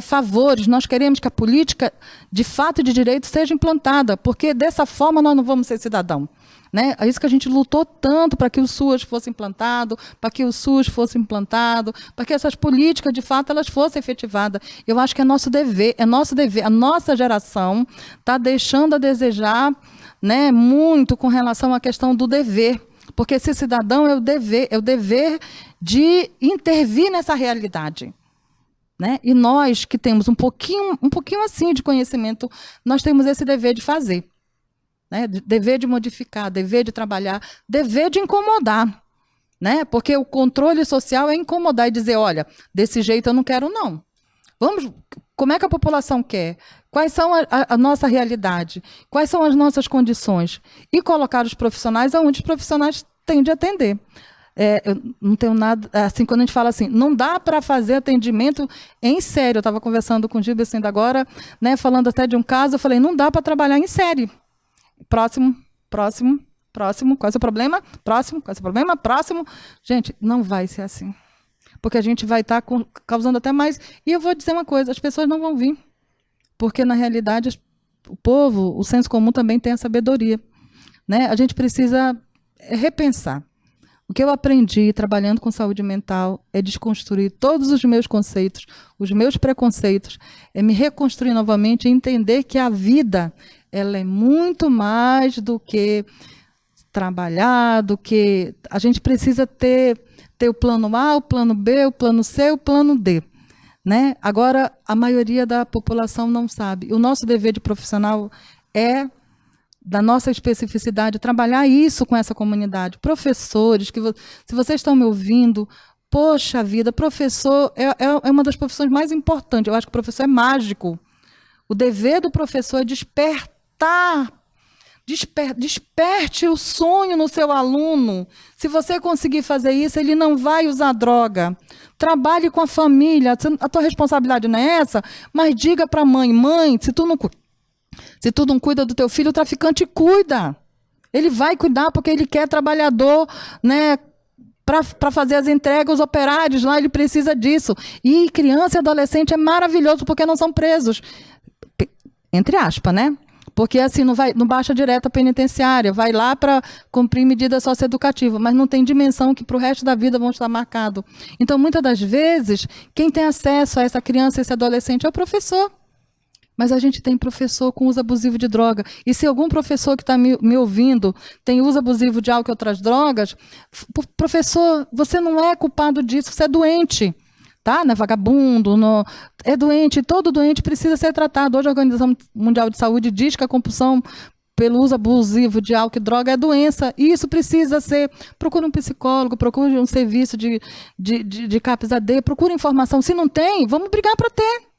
favores, nós queremos que a política, de fato e de direito, seja implantada, porque dessa forma nós não vamos ser cidadão. Né? É isso que a gente lutou tanto para que o SUAS fosse implantado, para que o SUS fosse implantado, para que essas políticas, de fato, elas fossem efetivadas. Eu acho que é nosso dever. A nossa geração está deixando a desejar, né, muito com relação à questão do dever, porque esse cidadão é o dever de intervir nessa realidade. Né? E nós que temos um pouquinho assim de conhecimento, nós temos esse dever de fazer. Né? Dever de modificar, dever de trabalhar, dever de incomodar, né? Porque o controle social é incomodar e dizer, olha, desse jeito eu não quero não. Como é que a população quer? Quais são a nossa realidade? Quais são as nossas condições? E colocar os profissionais onde os profissionais têm de atender. Eu não tenho nada, assim, quando a gente fala assim, não dá para fazer atendimento em série. Eu estava conversando com o Gilberto ainda agora, né, falando até de um caso, eu falei, não dá para trabalhar em série. Próximo, qual é o seu problema? Próximo, qual é o seu problema? Próximo. Gente, não vai ser assim. Porque a gente vai estar causando até mais. E eu vou dizer uma coisa, as pessoas não vão vir. Porque, na realidade, o povo, o senso comum também tem a sabedoria. Né? A gente precisa repensar. O que eu aprendi trabalhando com saúde mental é desconstruir todos os meus conceitos, os meus preconceitos, é me reconstruir novamente e entender que a vida ela é muito mais do que trabalhar, do que... A gente precisa ter o plano A, o plano B, o plano C, o plano D. Né? Agora, a maioria da população não sabe. O nosso dever de profissional é, da nossa especificidade, trabalhar isso com essa comunidade. Professores, se vocês estão me ouvindo, poxa vida, professor é uma das profissões mais importantes. Eu acho que o professor é mágico. O dever do professor é despertar. Desperte o sonho no seu aluno. Se você conseguir fazer isso, ele não vai usar droga. Trabalhe com a família. A tua responsabilidade não é essa, mas diga para a mãe, se tu não cuida do teu filho, o traficante cuida. Ele vai cuidar porque ele quer trabalhador, né, para fazer as entregas, os operários lá, ele precisa disso. E criança e adolescente é maravilhoso porque não são presos. Entre aspas, né? Porque assim não baixa direto a penitenciária, vai lá para cumprir medida socioeducativa, mas não tem dimensão que para o resto da vida vão estar marcado. Então, muitas das vezes, quem tem acesso a essa criança, esse adolescente, é o professor. Mas a gente tem professor com uso abusivo de droga. E se algum professor que está me ouvindo tem uso abusivo de álcool e outras drogas, professor, você não é culpado disso, você é doente. Tá? Não é vagabundo, é doente, todo doente precisa ser tratado. Hoje a Organização Mundial de Saúde diz que a compulsão pelo uso abusivo de álcool e droga é doença, e isso precisa ser... Procure um psicólogo, procure um serviço de CAPS-AD, procure informação. Se não tem, vamos brigar para ter.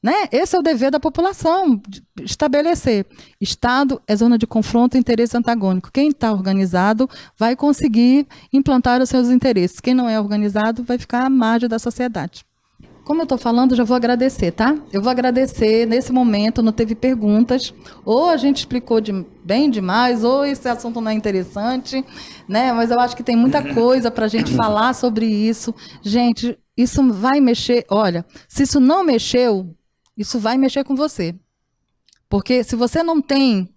Né? Esse é o dever da população, estabelecer. Estado é zona de confronto e interesse antagônico. Quem está organizado vai conseguir implantar os seus interesses. Quem não é organizado vai ficar à margem da sociedade. Como eu estou falando, já vou agradecer, tá? Eu vou agradecer, nesse momento não teve perguntas, ou a gente explicou bem demais, ou esse assunto não é interessante, né? Mas eu acho que tem muita coisa para a gente falar sobre isso. Gente, isso vai mexer, olha, se isso não mexeu, isso vai mexer com você. Porque se você não tem,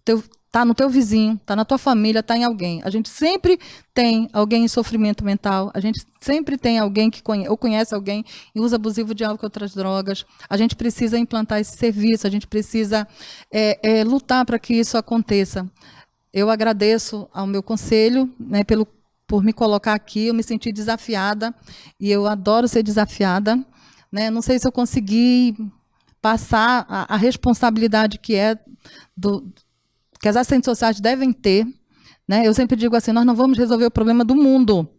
está no teu vizinho, está na tua família, está em alguém. A gente sempre tem alguém em sofrimento mental, a gente sempre tem alguém que conhece alguém em uso abusivo de álcool e outras drogas. A gente precisa implantar esse serviço, a gente precisa lutar para que isso aconteça. Eu agradeço ao meu conselho, né, por me colocar aqui, eu me senti desafiada, e eu adoro ser desafiada. Né? Não sei se eu consegui passar a responsabilidade que as assistentes sociais devem ter. Né? Eu sempre digo assim, nós não vamos resolver o problema do mundo,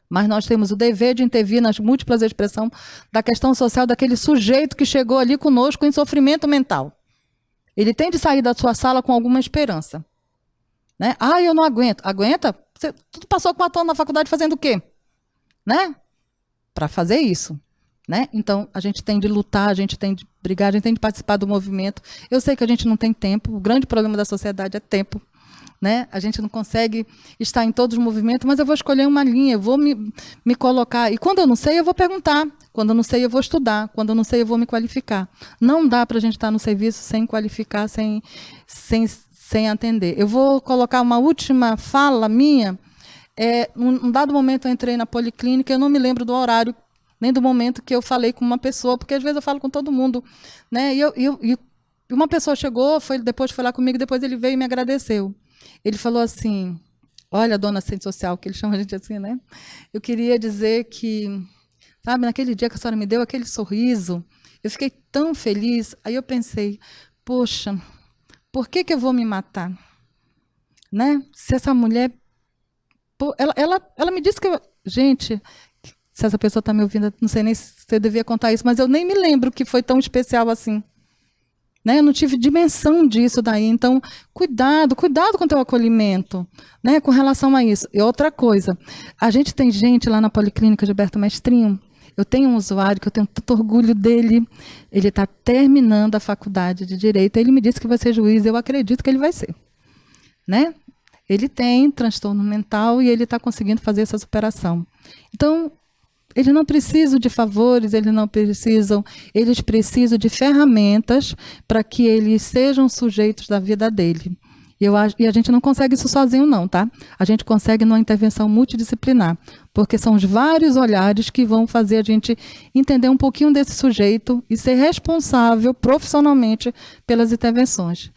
mas nós temos o dever de intervir nas múltiplas expressões da questão social daquele sujeito que chegou ali conosco em sofrimento mental. Ele tem de sair da sua sala com alguma esperança. Né? Eu não aguento. Aguenta? Tu passou 4 anos na faculdade fazendo o quê? Né? Para fazer isso. Né? Então, a gente tem de lutar, a gente tem de brigar, a gente tem de participar do movimento. Eu sei que a gente não tem tempo, o grande problema da sociedade é tempo. Né? A gente não consegue estar em todos os movimentos, mas eu vou escolher uma linha, eu vou me colocar. E quando eu não sei, eu vou perguntar. Quando eu não sei, eu vou estudar. Quando eu não sei, eu vou me qualificar. Não dá para a gente estar no serviço sem qualificar, sem atender. Eu vou colocar uma última fala minha. Num dado momento eu entrei na policlínica, eu não me lembro do horário, nem do momento que eu falei com uma pessoa, porque às vezes eu falo com todo mundo, né? E uma pessoa chegou, depois foi lá comigo, depois ele veio e me agradeceu. Ele falou assim, olha, dona assistente social, que ele chama a gente assim, né? Eu queria dizer que, sabe, naquele dia que a senhora me deu aquele sorriso, eu fiquei tão feliz. Aí eu pensei, poxa, por que eu vou me matar? Né? Se essa mulher... ela me disse que... Gente... se essa pessoa está me ouvindo, não sei nem se eu devia contar isso, mas eu nem me lembro que foi tão especial assim. Né? Eu não tive dimensão disso daí. Então, cuidado com o teu acolhimento, né? Com relação a isso. E outra coisa, a gente tem gente lá na Policlínica Gilberto Mestrinho, eu tenho um usuário que eu tenho tanto orgulho dele, ele está terminando a faculdade de Direito, ele me disse que vai ser juiz, eu acredito que ele vai ser. Né? Ele tem transtorno mental e ele está conseguindo fazer essa superação. Então, eles não precisam de favores, eles precisam de ferramentas para que eles sejam sujeitos da vida dele. E a gente não consegue isso sozinho, não, tá? A gente consegue numa intervenção multidisciplinar, porque são os vários olhares que vão fazer a gente entender um pouquinho desse sujeito e ser responsável profissionalmente pelas intervenções.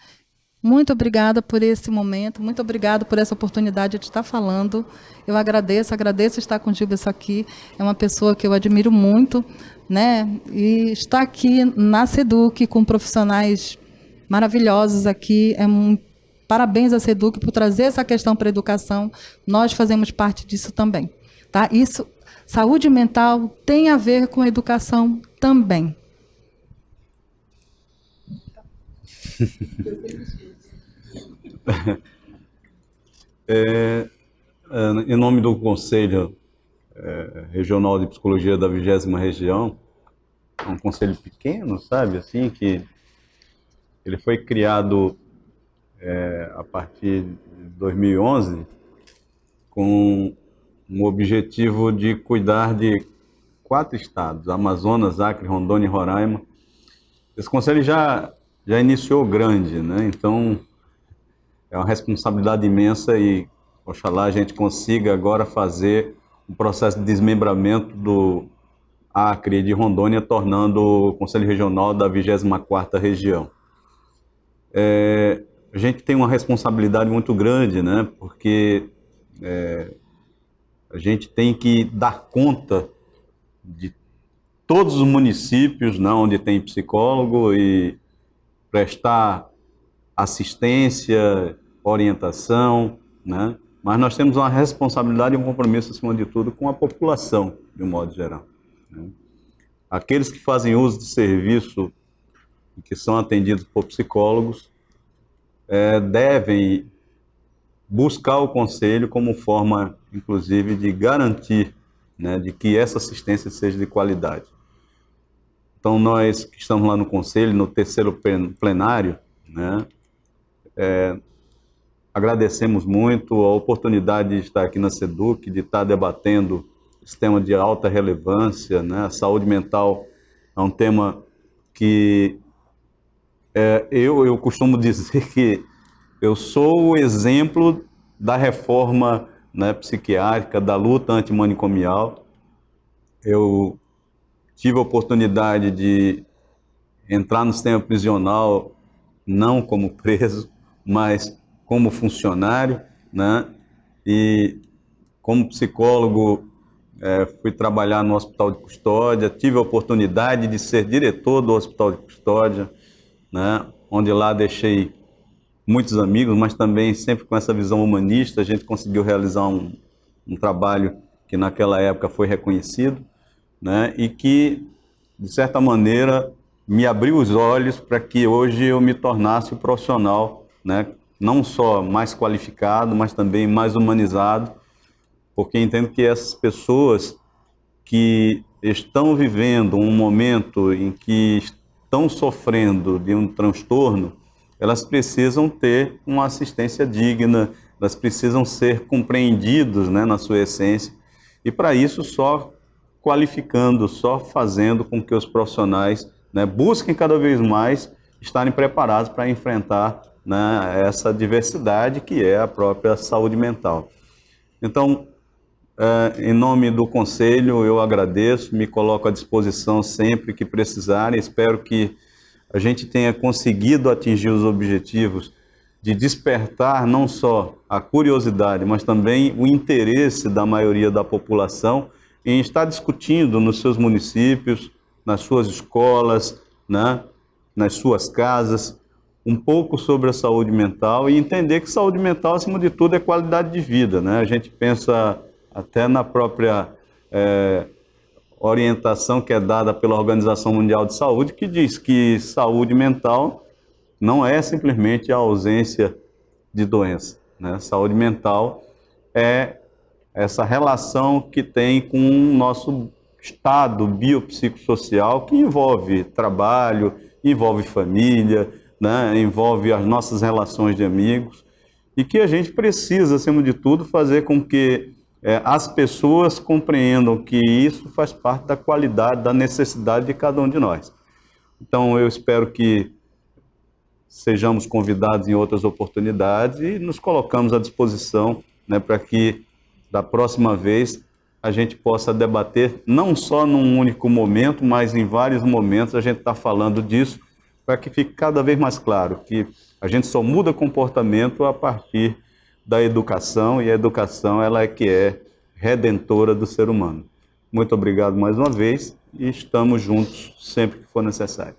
Muito obrigada por esse momento, muito obrigada por essa oportunidade de estar falando. Eu agradeço estar com o Gilberto aqui. É uma pessoa que eu admiro muito, né? E estar aqui na SEDUC com profissionais maravilhosos aqui. Parabéns à SEDUC por trazer essa questão para a educação. Nós fazemos parte disso também. Tá? Isso, saúde mental tem a ver com educação também.
Em nome do Conselho Regional de Psicologia da 20ª Região, é um conselho pequeno, sabe, assim, que ele foi criado a partir de 2011 com o objetivo de cuidar de 4 estados, Amazonas, Acre, Rondônia e Roraima. Esse conselho já iniciou grande, né? Então é uma responsabilidade imensa e, oxalá, a gente consiga agora fazer um processo de desmembramento do Acre e de Rondônia, tornando o Conselho Regional da 24ª Região. A gente tem uma responsabilidade muito grande, né? Porque a gente tem que dar conta de todos os municípios, né, onde tem psicólogo e prestar assistência, orientação, né? Mas nós temos uma responsabilidade e um compromisso, acima de tudo, com a população, de um modo geral, né? Aqueles que fazem uso de serviço e que são atendidos por psicólogos devem buscar o conselho como forma, inclusive, de garantir, né, de que essa assistência seja de qualidade. Então, nós que estamos lá no conselho, no 3º plenário, né, agradecemos muito a oportunidade de estar aqui na SEDUC, de estar debatendo esse tema de alta relevância, né? A saúde mental é um tema que eu costumo dizer que eu sou o exemplo da reforma, né, psiquiátrica, da luta antimanicomial. Eu tive a oportunidade de entrar no sistema prisional, não como preso, mas como funcionário, né? E como psicólogo fui trabalhar no Hospital de Custódia, tive a oportunidade de ser diretor do Hospital de Custódia, né? Onde lá deixei muitos amigos, mas também sempre com essa visão humanista, a gente conseguiu realizar um trabalho que naquela época foi reconhecido, né? E que, de certa maneira, me abriu os olhos para que hoje eu me tornasse um profissional, né? Não só mais qualificado, mas também mais humanizado, porque entendo que essas pessoas que estão vivendo um momento em que estão sofrendo de um transtorno, elas precisam ter uma assistência digna, elas precisam ser compreendidos, né, na sua essência, e para isso só qualificando, só fazendo com que os profissionais, né, busquem cada vez mais estarem preparados para enfrentar, né, essa diversidade que é a própria saúde mental. Então, em nome do Conselho, eu agradeço, me coloco à disposição sempre que precisarem. Espero que a gente tenha conseguido atingir os objetivos de despertar não só a curiosidade, mas também o interesse da maioria da população em estar discutindo nos seus municípios, nas suas escolas, né, nas suas casas, um pouco sobre a saúde mental e entender que saúde mental, acima de tudo, é qualidade de vida, né? A gente pensa até na própria orientação que é dada pela Organização Mundial de Saúde, que diz que saúde mental não é simplesmente a ausência de doença, né? Saúde mental é essa relação que tem com o nosso estado biopsicossocial, que envolve trabalho, envolve família, né? Envolve as nossas relações de amigos, e que a gente precisa, acima de tudo, fazer com que as pessoas compreendam que isso faz parte da qualidade, da necessidade de cada um de nós. Então, eu espero que sejamos convidados em outras oportunidades e nos colocamos à disposição, né, para que, da próxima vez, a gente possa debater, não só num único momento, mas em vários momentos a gente está falando disso, para que fique cada vez mais claro que a gente só muda comportamento a partir da educação, e a educação ela é que é redentora do ser humano. Muito obrigado mais uma vez e estamos juntos sempre que for necessário.